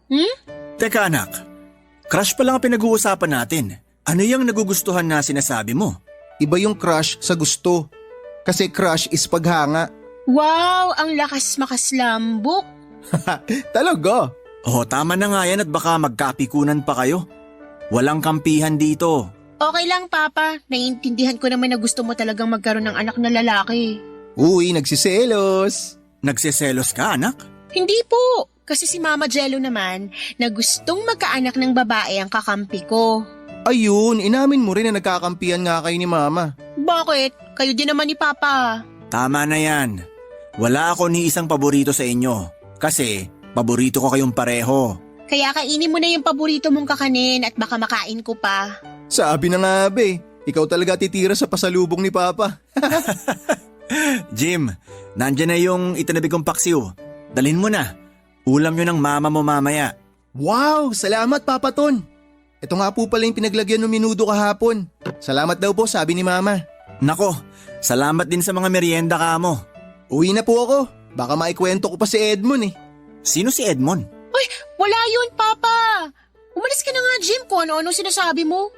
Teka anak, crush pa lang ang pinag-uusapan natin. Ano yung nagugustuhan na sinasabi mo? Iba yung crush sa gusto. Kasi crush is paghanga. Wow, ang lakas makaslambok. Talaga? Oh, tama na nga yan at baka magkapikunan pa kayo. Walang kampihan dito. Okay lang, Papa. Naiintindihan ko naman na gusto mo talagang magkaroon ng anak na lalaki. Uy, nagsiselos. Nagseselos ka, anak? Hindi po. Kasi si Mama Jello naman na gustong magkaanak ng babae ang kakampi ko. Ayun, inamin mo rin na nagkakampihan nga kayo ni Mama. Bakit? Kayo din naman ni Papa. Tama na yan. Wala ako ni isang paborito sa inyo. Kasi paborito ko kayong pareho. Kaya kainin mo na yung paborito mong kakanin at baka makain ko pa. Sabi na nga be, ikaw talaga titira sa pasalubong ni Papa. Jim, nandyan na yung itinabi kong paksiw. Dalhin mo na. Ulam nyo ng mama mo mamaya. Wow, salamat Papa Ton. Ito nga po pala yung pinaglagyan ng minudo kahapon. Salamat daw po, sabi ni Mama. Nako, salamat din sa mga merienda ka mo. Uwi na po ako. Baka maikwento ko pa si Edmond eh. Sino si Edmond? Ay, wala yun, Papa. Umalis ka na nga, Jim, kung ano-ano sinasabi mo.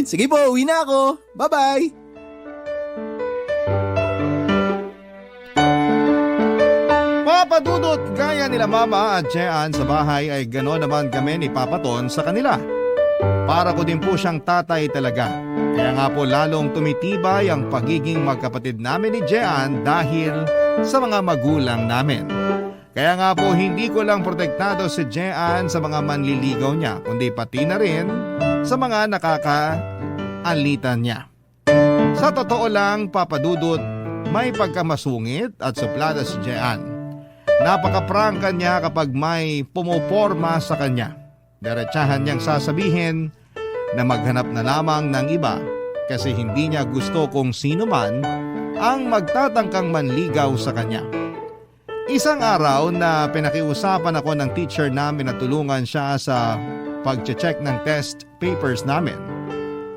Sige po, uwi na ako. Bye-bye. Papa Dudut, gaya nila Mama at Jean sa bahay ay gano'n naman kami ni Papa Ton sa kanila. Para ko din po siyang tatay talaga. Kaya nga po lalong tumitibay ang pagiging magkapatid namin ni Jean dahil sa mga magulang namin. Kaya nga po hindi ko lang protektado si Jean sa mga manliligaw niya, kundi pati na rin sa mga nakakaalitan niya. Sa totoo lang, Papa Dudut, may pagkamasungit at suplada si Jean. Napaka-prangka niya kapag may pumuporma sa kanya. Diretsahan niyang sasabihin na maghanap na lamang ng iba kasi hindi niya gusto kung sino man ang magtatangkang manligaw sa kanya. Isang araw na pinakiusapan ako ng teacher namin na tulungan siya sa pag-check ng test papers namin.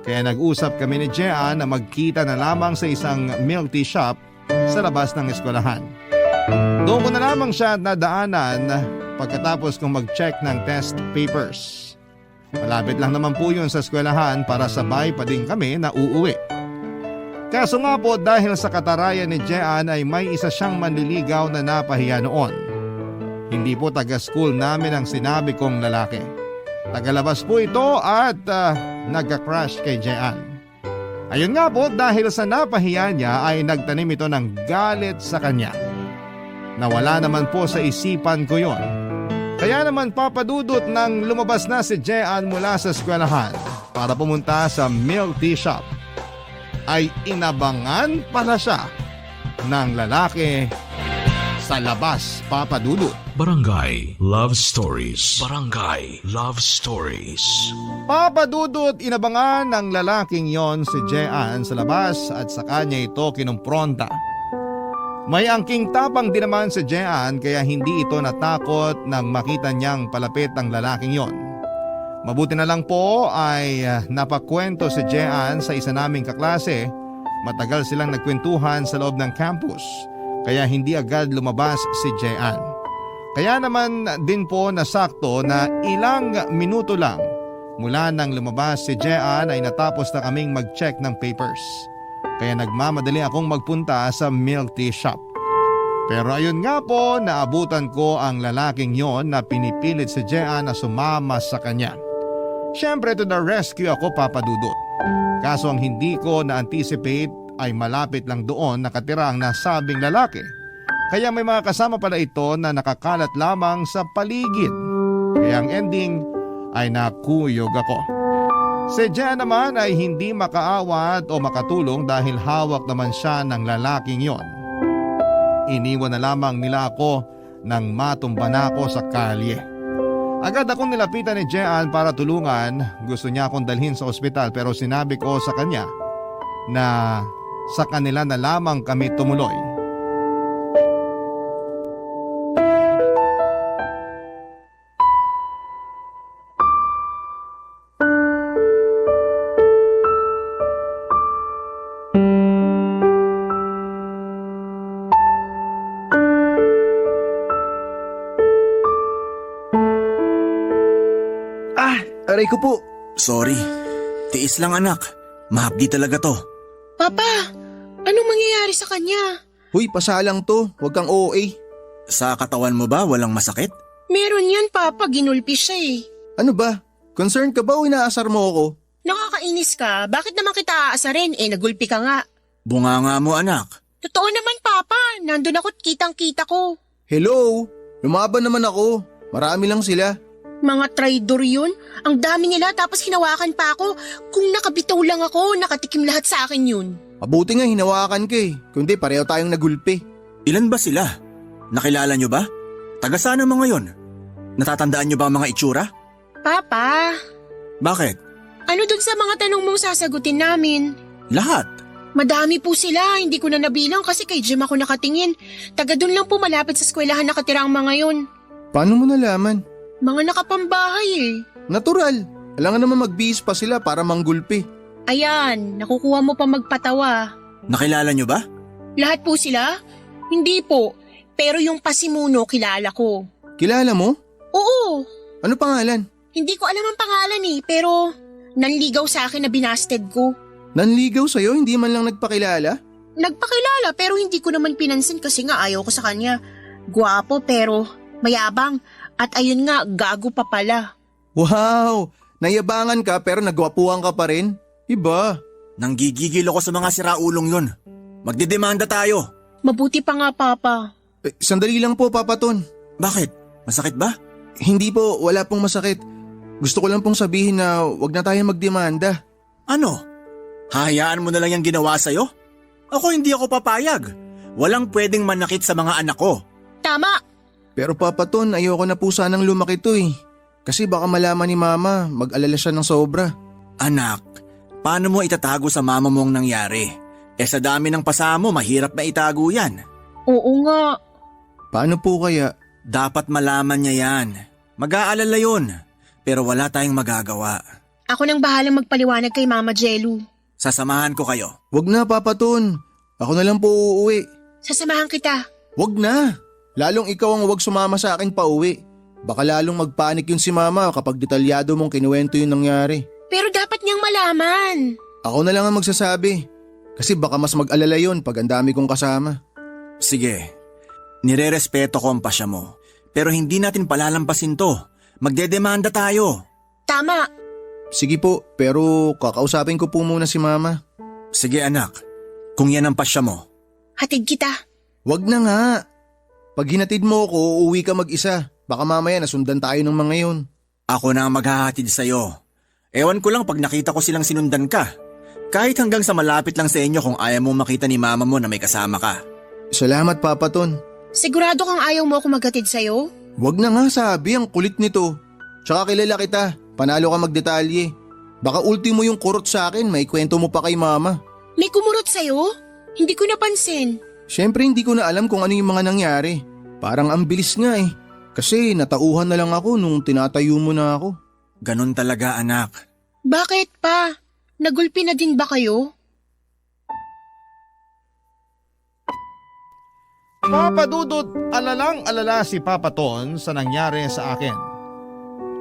Kaya nag-usap kami ni Jean na magkita na lamang sa isang milk tea shop sa labas ng eskwelahan. Doon ko na lamang siya nadaanan pagkatapos kong mag-check ng test papers. Malapit lang naman po yun sa eskwelahan para sabay pa din kami na uuwi. Kaso nga po dahil sa katarayan ni Jean ay may isa siyang manliligaw na napahiya noon. Hindi po taga-school namin ang sinabi kong lalaki. Tagalabas po ito at nagka-crush kay Jean. Ayun nga po dahil sa napahiya niya ay nagtanim ito ng galit sa kanya. Nawala naman po sa isipan ko yon. Kaya naman papadudot nang lumabas na si Jean mula sa eskwelahan para pumunta sa milk tea shop, ay inabangan pala siya ng lalaki sa labas, papadudot. Barangay Love Stories. Barangay Love Stories. Papadudot, inabangan ng lalaking yon si Jean sa labas at sa kanya ito kinumpronta. May angking tapang din naman si Jean kaya hindi ito natakot nang makita niyang palapit ang lalaking yon. Mabuti na lang po ay napakwento si Jean sa isa naming kaklase. Matagal silang nagkwentuhan sa loob ng campus kaya hindi agad lumabas si Jean. Kaya naman din po nasakto na ilang minuto lang mula nang lumabas si Jean ay natapos na kaming mag-check ng papers. Kaya nagmamadali akong magpunta sa milk tea shop. Pero ayun nga po, naabutan ko ang lalaking yon na pinipilit si Jean na sumama sa kanya. Siyempre to the rescue ako, papadudot. Kaso ang hindi ko na-anticipate ay malapit lang doon nakatira ang nasabing lalaki. Kaya may mga kasama pala ito na nakakalat lamang sa paligid. Kaya ang ending ay nakuyog ako. Si Jean naman ay hindi makaawat o makatulong dahil hawak naman siya ng lalaking yon. Iniwan na lamang nila ako nang matumba na ako sa kalye. Agad akong nilapitan ni Jean para tulungan. Gusto niya akong dalhin sa ospital pero sinabi ko sa kanya na sa kanila na lamang kami tumuloy. Aray ko po. Sorry. Tiis lang anak. Mahapdi talaga to. Papa, anong mangyayari sa kanya? Huy, pasalang to. Huwag kang OA. Sa katawan mo ba walang masakit? Meron yan, Papa. Ginulpi siya eh. Ano ba? Concerned ka ba o inaasar mo ako? Nakakainis ka. Bakit naman kita aasarin? Nagulpi ka nga. Bunganga mo anak. Totoo naman, Papa. Nandun ako't kitang-kita ko. Hello? Lumaban naman ako. Marami lang sila. Mga traidor yun. Ang dami nila tapos hinawakan pa ako. Kung nakabitaw lang ako, nakatikim lahat sa akin yun. Mabuti nga hinawakan ka eh. Kundi pareho tayong nagulpi. Ilan ba sila? Nakilala nyo ba? Taga saan ang mga yon? Natatandaan nyo ba ang mga itsura? Papa, Bakit? ano dun sa mga tanong mong sasagutin namin? Lahat. Madami po sila, hindi ko na nabilang kasi kay Jim ako nakatingin. Taga dun lang po malapit sa eskwelahan nakatira ang mga yun. Paano mo nalaman? Mga nakapambahay eh. Natural. Alangan naman magbihis pa sila para manggulpi. Ayan, nakukuha mo pa magpatawa. Nakilala nyo ba? Lahat po sila? Hindi po, pero yung pasimuno kilala ko. Kilala mo? Oo, Ano pangalan? hindi ko alam ang pangalan eh, pero nanligaw sa akin na binasted ko. Nanligaw sa'yo, hindi man lang nagpakilala? Nagpakilala pero hindi ko naman pinansin kasi nga ayaw ko sa kanya. Guwapo pero mayabang at ayun nga gago pa pala. Wow! Nayabangan ka pero nagwapuhan ka pa rin? Iba. Nanggigigil ako sa mga siraulong yun. Magdedemanda tayo. Mabuti pa nga Papa. Sandali lang po, Papa Ton. Bakit? Masakit ba? Hindi po, wala pong masakit. Gusto ko lang pong sabihin na wag na tayo magdemanda. Ano? Hahayaan mo na lang yung ginawa sa'yo? Ako hindi ako papayag. Walang pwedeng manakit sa mga anak ko. Tama! Pero Papa Ton, ayoko na po sanang lumaki to eh. Kasi baka malaman ni Mama, mag-alala siya ng sobra. Anak, paano mo itatago sa mama mo ang nangyari? Sa dami ng pasamo, mahirap na itago yan. Oo nga. Paano po kaya? Dapat malaman niya yan. Mag-aalala yun. Pero wala tayong magagawa. Ako nang bahalang magpaliwanag kay Mama Jelu. Sasamahan ko kayo. Wag na, Papa Ton. Ako na lang po uuwi. Sasamahan kita. Wag na. Lalong ikaw ang wag sumama sa akin pa uwi. Baka lalong magpanik yun si Mama kapag detalyado mong kinuwento yung nangyari. Pero dapat niyang malaman. Ako na lang ang magsasabi. Kasi baka mas mag-alala yun pag ang dami kong kasama. Sige. Nirerespeto ko ang pasya mo. Pero hindi natin palalampasin to. Magdedemanda tayo. Tama. Sige po, pero kakausapin ko po muna si Mama. Sige anak. Kung yan ang pasya mo. Hatid kita. Wag na nga. Pag hinatid mo ako, uuwi ka mag-isa. Baka mamaya nasundan tayo ng mga yun. Ako na ang maghahatid sa'yo. Ewan ko lang pag nakita ko silang sinundan ka. Kahit hanggang sa malapit lang sa inyo kung ayaw mo makita ni mama mo na may kasama ka. Salamat, Papa Ton. Sigurado kang ayaw mo ako maghatid sa'yo? Wag na nga sabi, ang kulit nito. Tsaka kilala kita, panalo ka magdetalye. Baka ultimo yung kurot sa akin, may kwento mo pa kay Mama. May kumurot sa'yo? Hindi ko napansin. Siyempre hindi ko na alam kung ano yung mga nangyari. Parang ang bilis nga eh. Kasi natauhan na lang ako nung tinatayo mo na ako. Ganon talaga anak. Bakit pa? Nagulpi na din ba kayo? Papa Dudut, alalang-alala si Papa Ton sa nangyari sa akin.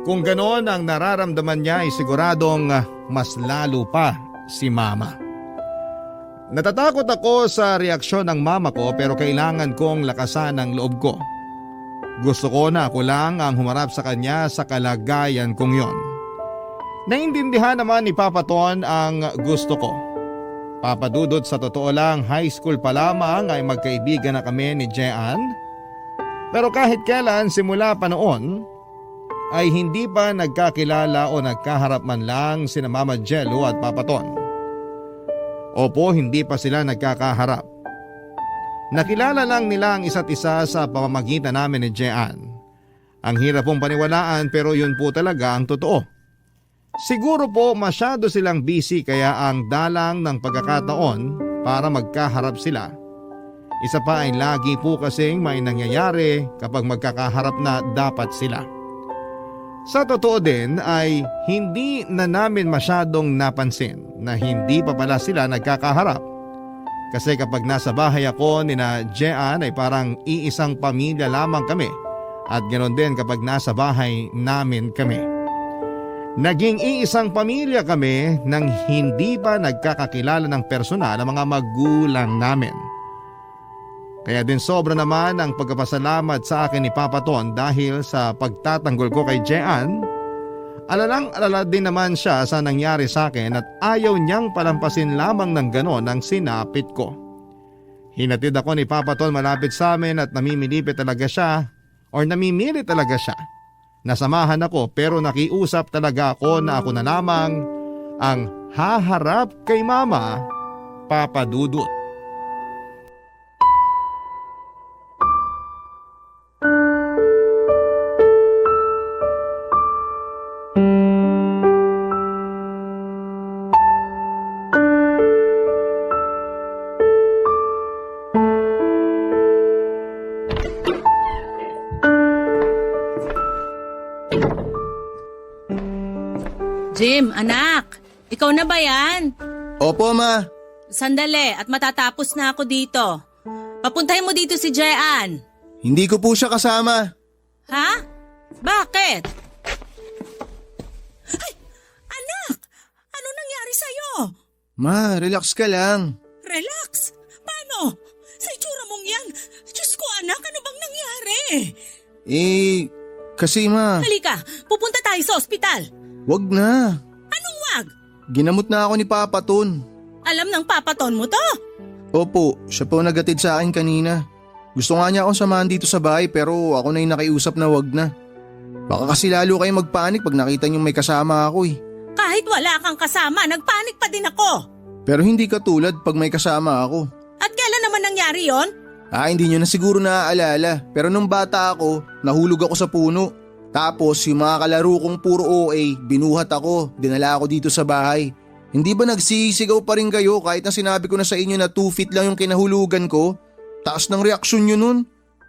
Kung ganon ang nararamdaman niya ay siguradong mas lalo pa si Mama. Natatakot ako sa reaksyon ng mama ko pero kailangan kong lakasan ang loob ko. Gusto ko na ako lang ang humarap sa kanya sa kalagayan kong yon. Naintindihan naman ni Papa Ton ang gusto ko. Papa Dudut, sa totoo lang, high school pa lamang ay magkaibigan na kami ni Jean. Pero kahit kailan simula pa noon, ay hindi pa nagkakilala o nagkaharap man lang sina Mama Jello at Papa Ton. Opo, hindi pa sila nagkakaharap. Nakilala lang nila ang isa't isa sa pamamagitan namin ni Jean. Ang hirap pong paniwalaan pero yun po talaga ang totoo. Siguro po masyado silang busy kaya ang dalang ng pagkakataon para magkaharap sila. Isa pa ay lagi po kasing may nangyayari kapag magkakaharap na dapat sila. Sa totoo din ay hindi na namin masyadong napansin na hindi pa pala sila nagkakaharap. Kasi kapag nasa bahay ako nina Jean ay parang iisang pamilya lamang kami at ganoon din kapag nasa bahay namin kami. Naging iisang pamilya kami nang hindi pa nagkakakilala ng personal ang mga magulang namin. Kaya din sobra naman ang pagpapasalamat sa akin ni Papa Ton dahil sa pagtatanggol ko kay Jean. Alalang-alala din naman siya sa nangyari sa akin at ayaw niyang palampasin lamang ng ganon ang sinapit ko. Hinatid ako ni Papa Ton malapit sa amin at namimilit talaga siya. Nasamahan ako pero nakiusap talaga ako na ako na lamang ang haharap kay Mama, Papa Dudut. Jim, anak, ikaw na ba yan? Opo, Ma. Sandali at matatapos na ako dito. Papuntahin mo dito si Jean. Hindi ko po siya kasama. Ha? Bakit? Ay, anak! Ano nangyari sa'yo? Ma, relax ka lang. Relax? Paano? Sa itsura mong yan? Diyos ko anak, ano bang nangyari? Kasi Ma, Halika, pupunta tayo sa ospital. wag na. Anong wag? Ginamot na ako ni Papa Ton. Alam ng papaton mo to? Opo, siya po nagatid sa akin kanina. Gusto nga niya akong samahan dito sa bahay pero ako na yung nakiusap na wag na. Baka kasi lalo kayo magpanik pag nakita niyong may kasama ako eh. Kahit wala kang kasama, nagpanik pa din ako. Pero hindi katulad pag may kasama ako. At kailan naman nangyari yon? Hindi niyo na siguro naaalala pero nung bata ako, nahulog ako sa puno. Tapos yung mga kalaro kong puro OA, binuhat ako, dinala ako dito sa bahay. Hindi ba nagsisigaw pa rin kayo kahit na sinabi ko na sa inyo na 2 feet lang yung kinahulugan ko? Taas ng reaksyon nyo nun.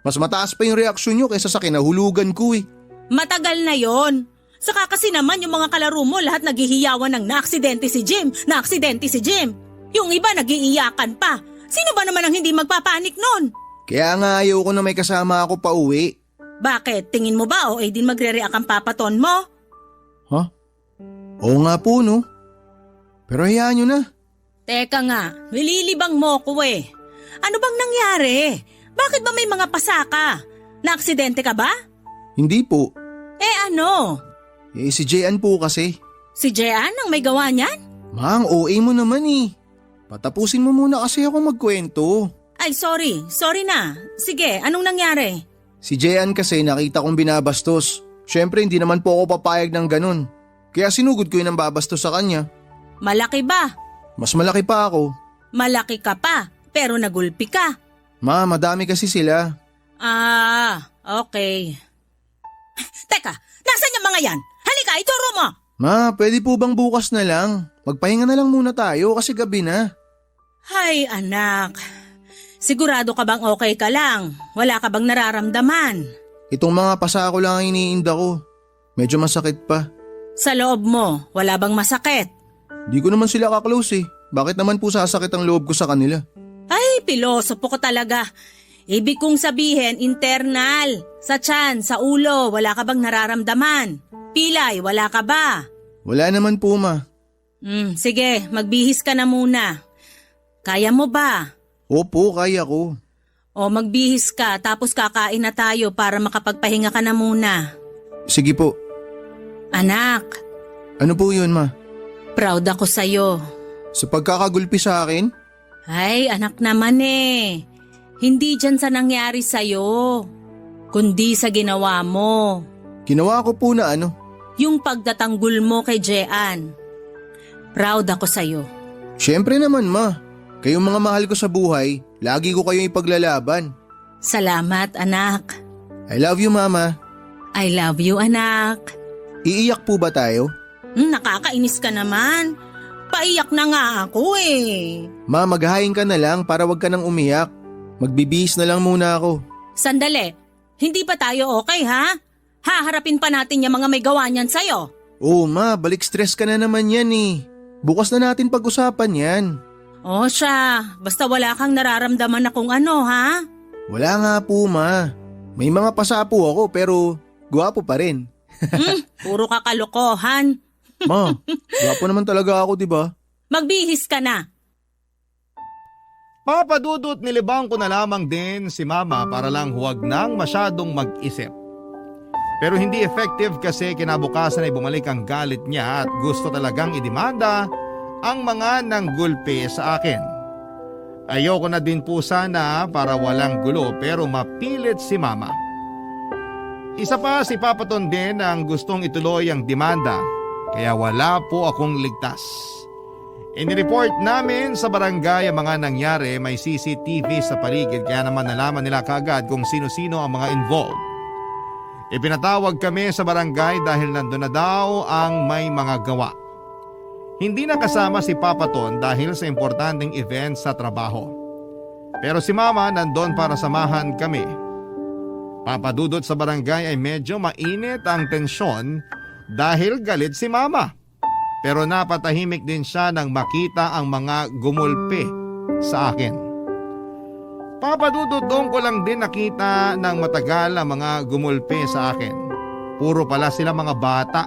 Mas mataas pa yung reaksyon nyo kaysa sa kinahulugan ko eh. Matagal na yon. Saka kasi naman yung mga kalaro mo lahat naghihiyawan ng naaksidente si Jim. Yung iba nagiiyakan pa. Sino ba naman ang hindi magpapanik nun? Kaya nga ayaw ko na may kasama ako pa uwi. Bakit? Tingin mo ba o din magre-react ang papaton mo? Ha? Oo nga po no. Pero hayaan nyo na. Teka nga, nililibang mo ko eh. Ano bang nangyari? Bakit ba may mga pasaka? Naaksidente ka ba? Hindi po. Ano? Si Jean po kasi. Si Jean ang may gawa niyan? Ma, ang OA mo naman eh. Patapusin mo muna kasi ako magkwento. Ay sorry na. Sige, anong nangyari? Si Jean kasi nakita kong binabastos. Siyempre hindi naman po ako papayag ng ganun. Kaya sinugod ko yun ang babastos sa kanya. Malaki ba? Mas malaki pa ako. Malaki ka pa, pero nagulpi ka. Ma, madami kasi sila. Okay. Teka, nasan yung mga yan? Halika, ituro mo! Ma, pwede po bang bukas na lang? Magpahinga na lang muna tayo kasi gabi na. Hay anak, sigurado ka bang okay ka lang? Wala ka bang nararamdaman? Itong mga pasako lang ang iniinda ko. Medyo masakit pa. Sa loob mo, wala bang masakit? Di ko naman sila kaklose eh. Bakit naman po sasakit ang loob ko sa kanila? Ay, pilosopo ko talaga. Ibig kong sabihin, internal. Sa tiyan, sa ulo, wala ka bang nararamdaman? Pilay, wala ka ba? Wala naman po, Ma. Sige, magbihis ka na muna. Kaya mo ba? Opo, kaya ko. O magbihis ka tapos kakain na tayo para makapagpahinga ka na muna. Sige po. Anak, Ano po yun, Ma? proud ako sa'yo. Sa pagkakagulpi sa akin? Ay, anak naman eh. Hindi dyan sa nangyari sa'yo, kundi sa ginawa mo. Ginawa ko po na ano? Yung pagtatanggol mo kay Jean. Proud ako sa'yo. Siyempre naman, Ma. Kayong mga mahal ko sa buhay, lagi ko kayong ipaglalaban. Salamat, anak. I love you, Mama. I love you, anak. Iiyak po ba tayo? Nakakainis ka naman. Paiyak na nga ako eh. Ma, maghahain ka na lang para wag ka nang umiyak. Magbibihis na lang muna ako. Sandali, hindi pa tayo okay ha? Haharapin pa natin yung mga may gawa niyan sa'yo. Oo, Ma, balik stress ka na naman yan eh. Bukas na natin pag-usapan yan. O siya, basta wala kang nararamdaman na kung ano ha? Wala nga po, Ma. May mga pasa po ako pero gwapo pa rin. Puro kakalokohan. Ma, gwapo naman talaga ako, di ba? Magbihis ka na. Papadudot nilibang ko na lamang din si Mama para lang huwag nang masyadong mag-isip. Pero hindi effective kasi kinabukasan ay bumalik ang galit niya at gusto talagang idemanda ang mga nanggulpi sa akin. Ayoko na din po sana para walang gulo pero mapilit si Mama. Isa pa si Papaton din ang gustong ituloy ang demanda kaya wala po akong ligtas. Inireport namin sa barangay ang mga nangyari, may CCTV sa paligid kaya naman nalaman nila kaagad kung sino-sino ang mga involved. Ipinatawag kami sa barangay dahil nandun na daw ang may mga gawa. Hindi na kasama si Papaton dahil sa importanteng event sa trabaho. Pero si Mama nandun para samahan kami. Papadudot sa barangay ay medyo mainit ang tensyon dahil galit si Mama. Pero napatahimik din siya nang makita ang mga gumulpi sa akin. Papadudot doon ko lang din nakita ng matagal ang mga gumulpi sa akin. Puro pala sila mga bata.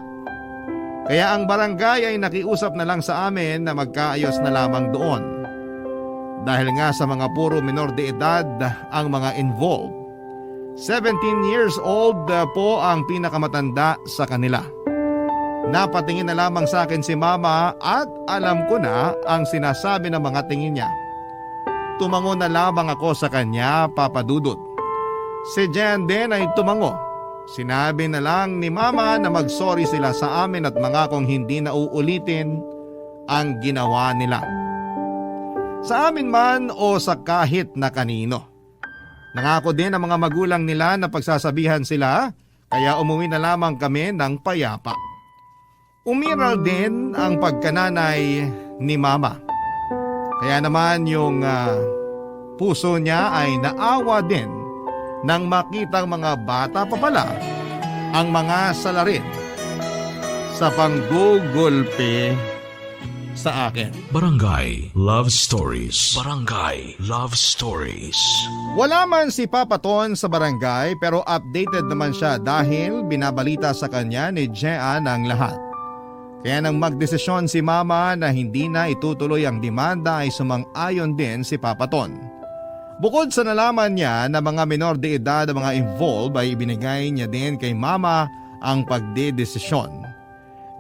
Kaya ang barangay ay nakiusap na lang sa amin na magkaayos na lamang doon. Dahil nga sa mga puro minor de edad ang mga involved. 17 years old po ang pinakamatanda sa kanila. Napatingin na lamang sa akin si Mama at alam ko na ang sinasabi ng mga tingin niya. Tumango na lamang ako sa kanya, Papadudot. Si Jen din ay tumango. Sinabi na lang ni Mama na mag-sorry sila sa amin at mangakong hindi na uulitin ang ginawa nila. Sa amin man o sa kahit na kanino. Nangako din ang mga magulang nila na pagsasabihan sila kaya umuwi na lamang kami ng payapa. Umiral din ang pagkananay ni Mama. Kaya naman yung puso niya ay naawa din nang makitang mga bata pa pala ang mga salarin sa panggugulpi sa akin. Barangay Love Stories. Barangay Love Stories. Wala man si Papaton sa barangay pero updated naman siya dahil binabalita sa kanya ni Jean ang lahat. Kaya nang magdesisyon si Mama na hindi na itutuloy ang demanda ay sumang-ayon din si Papaton. Bukod sa nalaman niya na mga minor de edad ang mga involved ay ibinigay niya din kay Mama ang pagdedesisyon.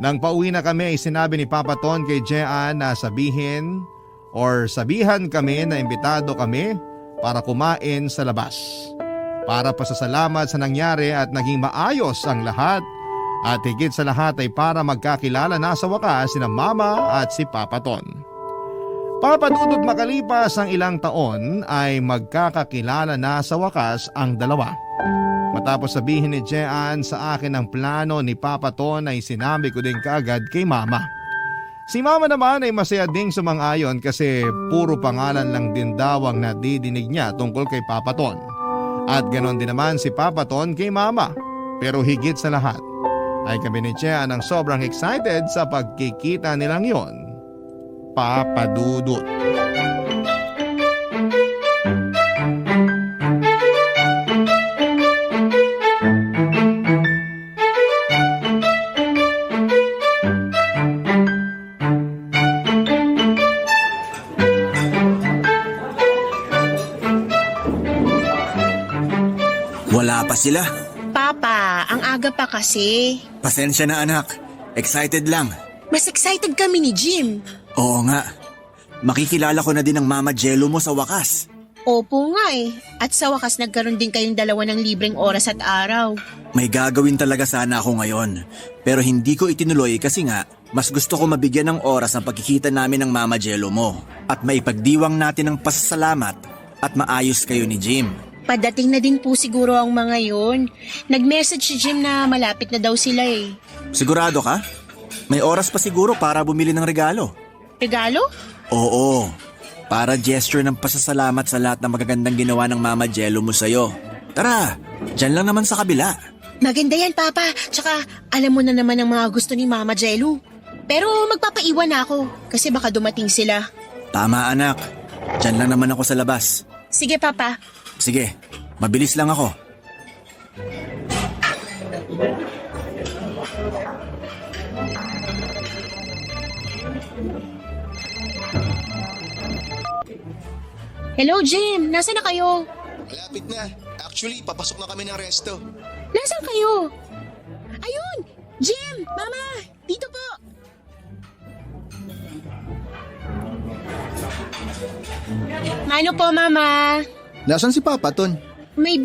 Nang pauwi na kami ay sinabi ni Papaton kay Jean na sabihan kami na imbitado kami para kumain sa labas. Para pasasalamat sa nangyari at naging maayos ang lahat. At higit sa lahat ay para magkakilala na sa wakas sina Mama at si Papaton. Papadudot makalipas ang ilang taon ay magkakakilala na sa wakas ang dalawa. Matapos sabihin ni Jean sa akin ang plano ni Papaton ay sinabi ko din kaagad kay Mama. Si Mama naman ay masaya ding sumang-ayon kasi puro pangalan lang din daw ang nadidinig niya tungkol kay Papaton. At ganon din naman si Papaton kay Mama. Pero higit sa lahat ay kami ni Jean ang sobrang excited sa pagkikita nilang yon. Papadudot. Wala pa sila. Papa, ang aga pa kasi. Pasensya na anak. Excited lang. Mas excited kami ni Jim. Oo nga. Makikilala ko na din ang Mama Jello mo sa wakas. Opo nga eh. At sa wakas nagkaroon din kayong dalawa ng libreng oras at araw. May gagawin talaga sana ako ngayon. Pero hindi ko itinuloy kasi nga, mas gusto ko mabigyan ng oras ang pagkikita namin ng Mama Jello mo. At maipagdiwang natin ng pasasalamat at maayos kayo ni Jim. Padating na din po siguro ang mga yon. Nag-message si Jim na malapit na daw sila eh. Sigurado ka? May oras pa siguro para bumili ng regalo. Regalo? Oo. Para gesture ng pasasalamat sa lahat ng magagandang ginawa ng Mama Jello mo sa'yo. Tara, dyan lang naman sa kabila. Maganda yan, Papa. Tsaka alam mo na naman ang mga gusto ni Mama Jello. Pero magpapaiwan na ako kasi baka dumating sila. Tama anak. Dyan lang naman ako sa labas. Sige, Papa. Sige, mabilis lang ako. Hello, Jim. Nasaan na kayo? Malapit na. Actually, papasok na kami ng resto. Nasaan kayo? Ayun! Jim! Mama! Dito po! Ano po, Mama? Nasaan si Papa Ton? May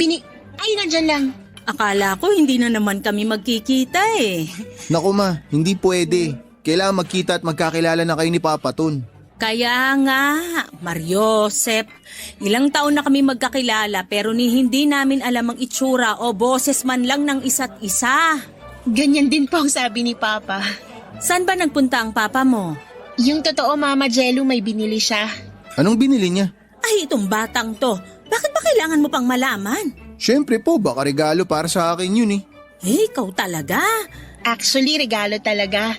Ay, nandyan lang. Akala ko hindi na naman kami magkikita eh. Naku ma, hindi pwede. Kailangan magkita at magkakilala na kayo ni Papa Ton. Kaya nga, Mariosep, ilang taon na kami magkakilala pero hindi namin alam ang itsura o boses man lang ng isa't isa. Ganyan din po ang sabi ni Papa. Saan ba nagpunta ang papa mo? Yung totoo, Mama Jello, may binili siya. Anong binili niya? Ay, itong batang to. Bakit ba kailangan mo pang malaman? Siyempre po, baka regalo para sa akin yun eh. Eh, ikaw talaga. Actually, regalo talaga.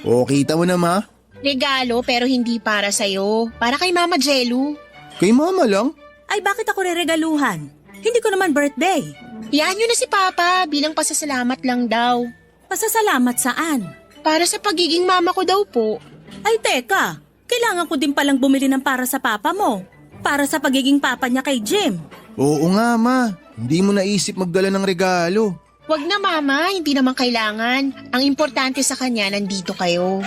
O, kita mo na ma. Regalo pero hindi para sa'yo. Para kay Mama Jello. Kay mama lang. Ay, bakit ako reregaluhan? Hindi ko naman birthday. Yan yun na si Papa, bilang pasasalamat lang daw. Pasasalamat saan? Para sa pagiging mama ko daw po. Ay, teka. Kailangan ko din palang bumili ng para sa papa mo. Para sa pagiging papa niya kay Jim. Oo nga ma, hindi mo naisip magdala ng regalo. Wag na, Mama, hindi naman kailangan. Ang importante sa kanya, nandito kayo.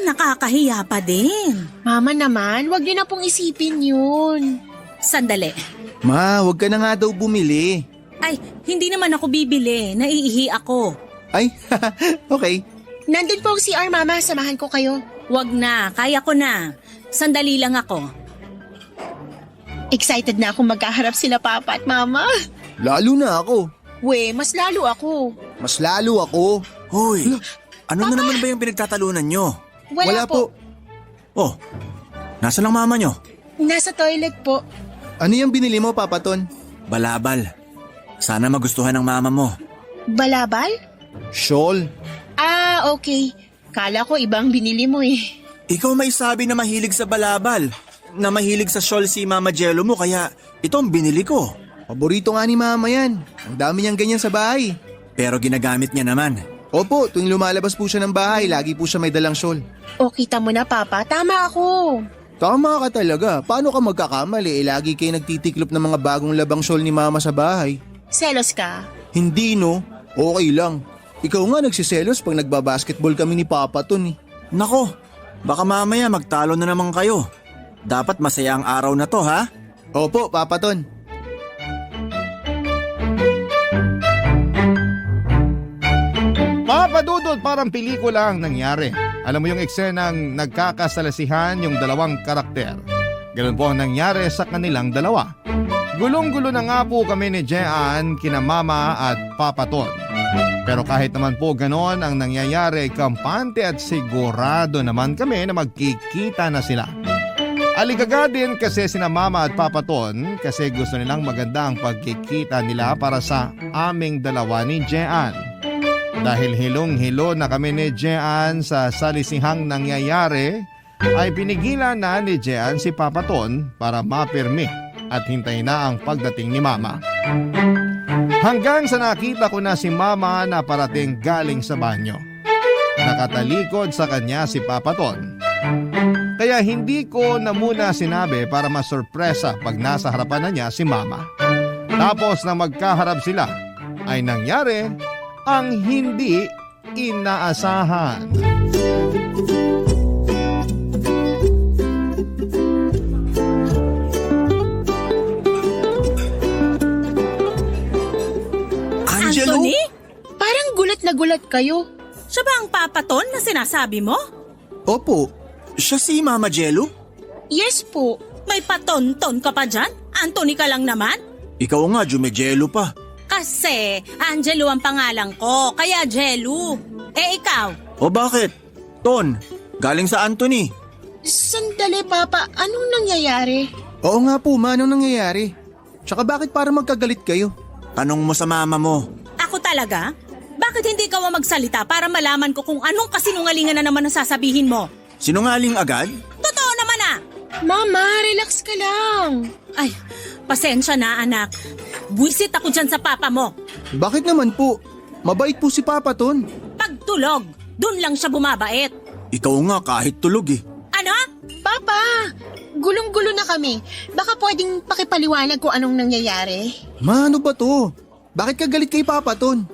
Nakakahiya pa din. Mama naman, wag niyo na pong isipin yun. Sandali. Ma, wag ka na nga daw bumili. Ay, hindi naman ako bibili. Naiihi ako. Ay, okay. Nandun po ang CR, Mama, samahan ko kayo. Wag na, kaya ko na. Sandali lang ako. Excited na akong magkaharap sila Papa at Mama. Lalo na ako. We, mas lalo ako. Mas lalo ako. Hoy, ano na naman ba yung pinagtatalunan nyo? Wala po. Oh, nasa lang mama nyo? Nasa toilet po. Ano yung binili mo, Papa Ton? Balabal. Sana magustuhan ng mama mo. Balabal? Shawl. Ah, okay. Kala ko ibang binili mo eh. Ikaw may sabi na mahilig sa balabal. Na mahilig sa shawl si Mama Jello mo kaya ito ang binili ko. Paborito nga ni Mama yan. Ang dami niyang ganyan sa bahay. Pero ginagamit niya naman. Opo, tuwing lumalabas po siya ng bahay, lagi po siya may dalang shawl. O, kita mo na, Papa. Tama ako. Tama ka talaga. Paano ka magkakamali? Lagi kayo nagtitiklop ng mga bagong labang shawl ni Mama sa bahay. Selos ka? Hindi no. Okay lang. Ikaw nga nagsiselos pag nagbabasketball kami ni Papa Ton eh. Nako, baka mamaya magtalo na naman kayo. Dapat masaya ang araw na to, ha? Opo, Papa Ton. Papadudod, parang pelikula ang nangyari. Alam mo yung eksenang nagkakasalasihan yung dalawang karakter. Ganun po ang nangyari sa kanilang dalawa. Gulong-gulo na nga po kami ni Jean, kina Mama at Papa Ton. Pero kahit naman po ganon ang nangyayari, kampante at sigurado naman kami na magkikita na sila. Aligaga din kasi sina Mama at Papa Ton kasi gusto nilang maganda ang pagkikita nila para sa aming dalawa ni Jean. Dahil hilong-hilo na kami ni Jean sa salisihang nangyayari, ay pinigilan na ni Jean si Papa Ton para mapirmi at hintayin na ang pagdating ni Mama. Hanggang sa nakita ko na si Mama na parating galing sa banyo. Nakatalikod sa kanya si Papa Ton. Kaya hindi ko na muna sinabi para masurpresa pag nasa harapan na niya si Mama. Tapos na magkaharap sila, ay nangyari ang hindi inaasahan. Angelo? Anthony? Parang gulat na gulat kayo. Siya ba ang papaton na sinasabi mo? Opo. Siya si Mama Jello? Yes po. May paton-ton ka pa dyan? Anthony ka lang naman? Ikaw nga, Jumejelo pa. Kasi Angelo ang pangalan ko, kaya Jello. Eh ikaw? O bakit? Ton, galing sa Anthony. Sandali, Papa. Anong nangyayari? Oo nga po, Ma, anong nangyayari? Tsaka bakit para magkagalit kayo? Tanong mo sa mama mo. Ako talaga? Bakit hindi ka magsalita para malaman ko kung anong kasinungalingan na naman ang sasabihin mo? Sinungaling agad? Totoo naman ah! Mama, relax ka lang. Ay, pasensya na anak. Buwisit ako dyan sa papa mo. Bakit naman po? Mabait po si Papa Ton. Pagtulog, dun lang siya bumabait. Ikaw nga kahit tulog eh. Ano? Papa, gulong-gulo na kami. Baka pwedeng pakipaliwanag kung anong nangyayari. Ma, ano ba to? Bakit ka galit kay Papa Ton?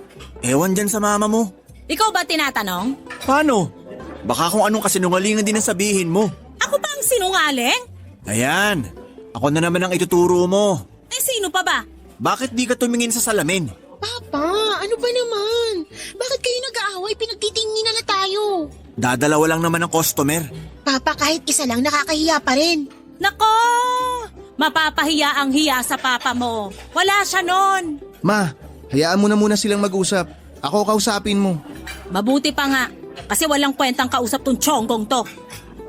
Ewan dyan sa mama mo. Ikaw ba tinatanong? Paano? Baka kung anong kasinungalingan din ang sabihin mo. Ako pa ang sinungaling? Ayan, ako na naman ang ituturo mo. Eh sino pa ba? Bakit di ka tumingin sa salamin? Papa, ano ba naman? Bakit kayo nag-aaway? Pinagtitinginan na tayo. Dadalawa lang naman ang customer. Papa, kahit isa lang nakakahiya pa rin. Nako! Mapapahiya ang hiya sa papa mo. Wala siya nun. Ma, hayaan mo na muna silang mag-usap. Ako kausapin mo. Mabuti pa nga. Kasi walang kwentang kausap tong tiyonggong to.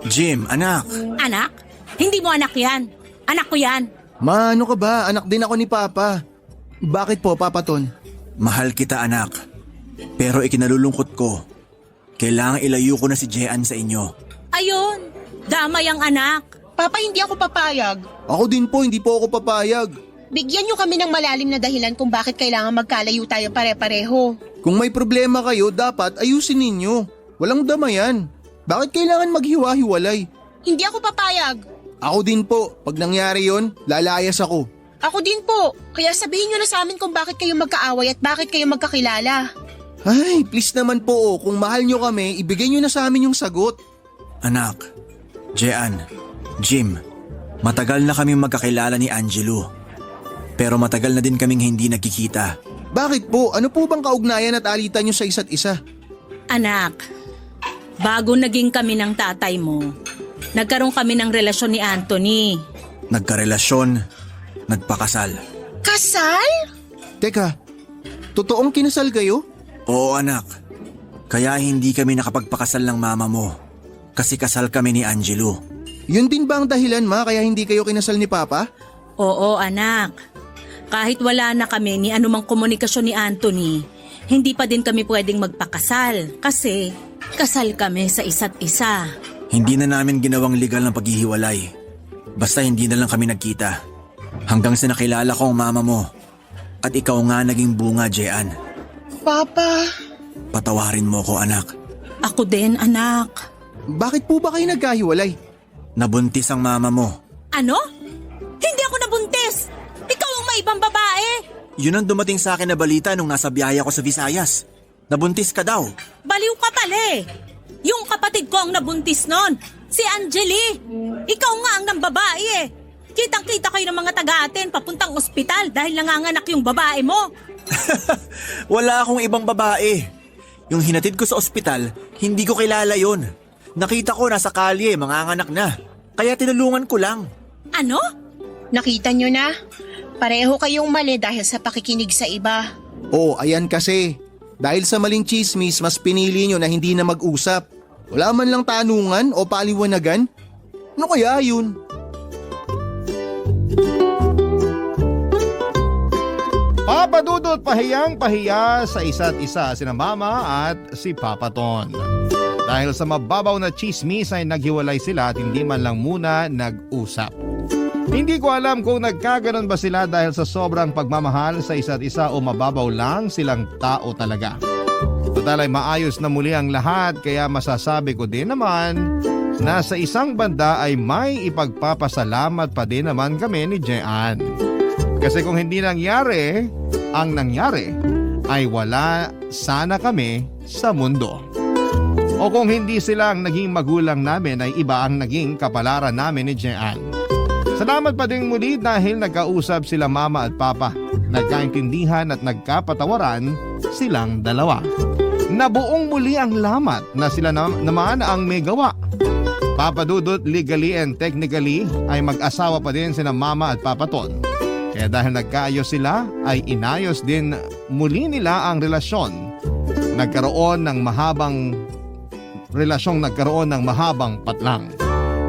Jim, anak. Anak? Hindi mo anak yan. Anak ko yan. Ma, ano ka ba? Anak din ako ni Papa. Bakit po, Papa Ton? Mahal kita anak. Pero ikinalulungkot ko. Kailangan ilayo ko na si Jean sa inyo. Ayun. Damay ang anak. Papa, hindi ako papayag. Ako din po, hindi po ako papayag. Bigyan niyo kami ng malalim na dahilan kung bakit kailangan magkalayo tayo pare-pareho. Kung may problema kayo, dapat ayusin ninyo. Walang damayan. Bakit kailangan maghiwa-hiwalay? Hindi ako papayag. Ako din po, pag nangyari yon, lalayas ako. Ako din po. Kaya sabihin niyo na sa amin kung bakit kayo magkaaway at bakit kayo magkakilala. Ay, please naman po, kung mahal nyo kami, ibigay nyo na sa amin yung sagot. Anak, Jean, Jim, matagal na kaming magkakilala ni Angelo. Pero matagal na din kaming hindi nagkikita. Bakit po? Ano po bang kaugnayan at alitan nyo sa isa't isa? Anak, bago naging kami ng tatay mo, nagkaroon kami ng relasyon ni Anthony. Nagkarelasyon, nagpakasal. Kasal? Teka, totoong kinasal kayo? Oo anak, kaya hindi kami nakapagpakasal ng mama mo. Kasi kasal kami ni Angelo. Yun din ba ang dahilan, ma, kaya hindi kayo kinasal ni Papa? Oo anak, kahit wala na kami ni anumang komunikasyon ni Anthony, hindi pa din kami pwedeng magpakasal kasi kasal kami sa isa't isa. Hindi na namin ginawang legal ng paghihiwalay. Basta hindi na lang kami nagkita. Hanggang sa nakilala ko ang mama mo. At ikaw nga naging bunga, Jean. Papa. Patawarin mo ko anak. Ako din anak. Bakit po ba kayo nagkahiwalay? Nabuntis ang mama mo. Ano? Hindi ako nabuntis! Ikaw ang may ibang babae! Yun ang dumating sa akin na balita nung nasa biyahe ako sa Visayas. Nabuntis ka daw. Baliw ka pala eh! Yung kapatid ko ang nabuntis nun, si Angeli. Ikaw nga ang nambabae eh. Kitang-kita kayo ng mga taga-atin papuntang ospital dahil nanganganak yung babae mo. Wala akong ibang babae. Yung hinatid ko sa ospital, hindi ko kilala yun. Nakita ko nasa kalye, manganganak na. Kaya tinulungan ko lang. Ano? Nakita niyo na? Pareho kayong mali dahil sa pakikinig sa iba. Oh, ayan kasi. Dahil sa maling chismis, mas pinili nyo na hindi na mag-usap. Wala man lang tanungan o paliwanagan. Ano kaya yun? Papadudot pahiyang pahiya sa isa't isa sina Mama at si Papa Ton. Dahil sa mababaw na chismis ay naghiwalay sila at hindi man lang muna nag-usap. Hindi ko alam kung nagkaganon ba sila dahil sa sobrang pagmamahal sa isa't isa o mababaw lang silang tao talaga. Total ay maayos na muli ang lahat kaya masasabi ko din naman na sa isang banda ay may ipagpapasalamat pa din naman kami ni Jean. Kasi kung hindi nangyari, ang nangyari ay wala sana kami sa mundo. O kung hindi sila ang naging magulang namin ay iba ang naging kapalaran namin ni Jean. Salamat pa din muli dahil nagkausap sila Mama at Papa. Nagkaintindihan at nagkapatawaran silang dalawa. Nabuong muli ang lamat na sila naman ang may gawa. Papa Dudut, legally and technically ay mag-asawa pa din sina Mama at Papa Ton. Kaya dahil nagkaayos sila ay inayos din muli nila ang relasyon. Nagkaroon ng mahabang patlang.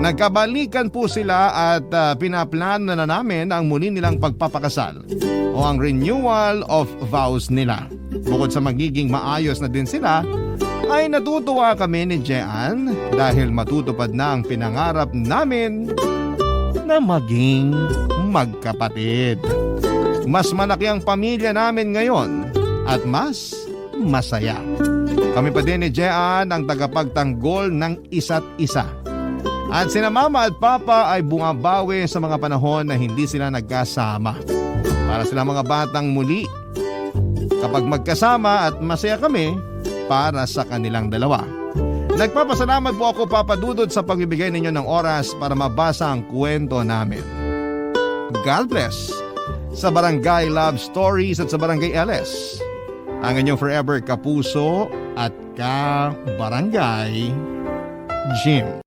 Nagkabalikan po sila at pinaplano na namin ang muli nilang pagpapakasal o ang renewal of vows nila. Bukod sa magiging maayos na din sila, ay natutuwa kami ni Jean dahil matutupad na ang pinangarap namin na maging magkapatid. Mas malaki ang pamilya namin ngayon at mas masaya. Kami pa din ni Jean ang tagapagtanggol ng isa't isa. At sina Mama at Papa ay bumabawi sa mga panahon na hindi sila nagkasama. Para sila mga batang muli. Kapag magkasama at masaya kami para sa kanilang dalawa. Nagpapasalamat po ako, Papa Dudut, sa pagbibigay ninyo ng oras para mabasa ang kwento namin. God bless sa Barangay Love Stories at sa Barangay LS. Ang inyong forever kapuso at ka-barangay, Jim.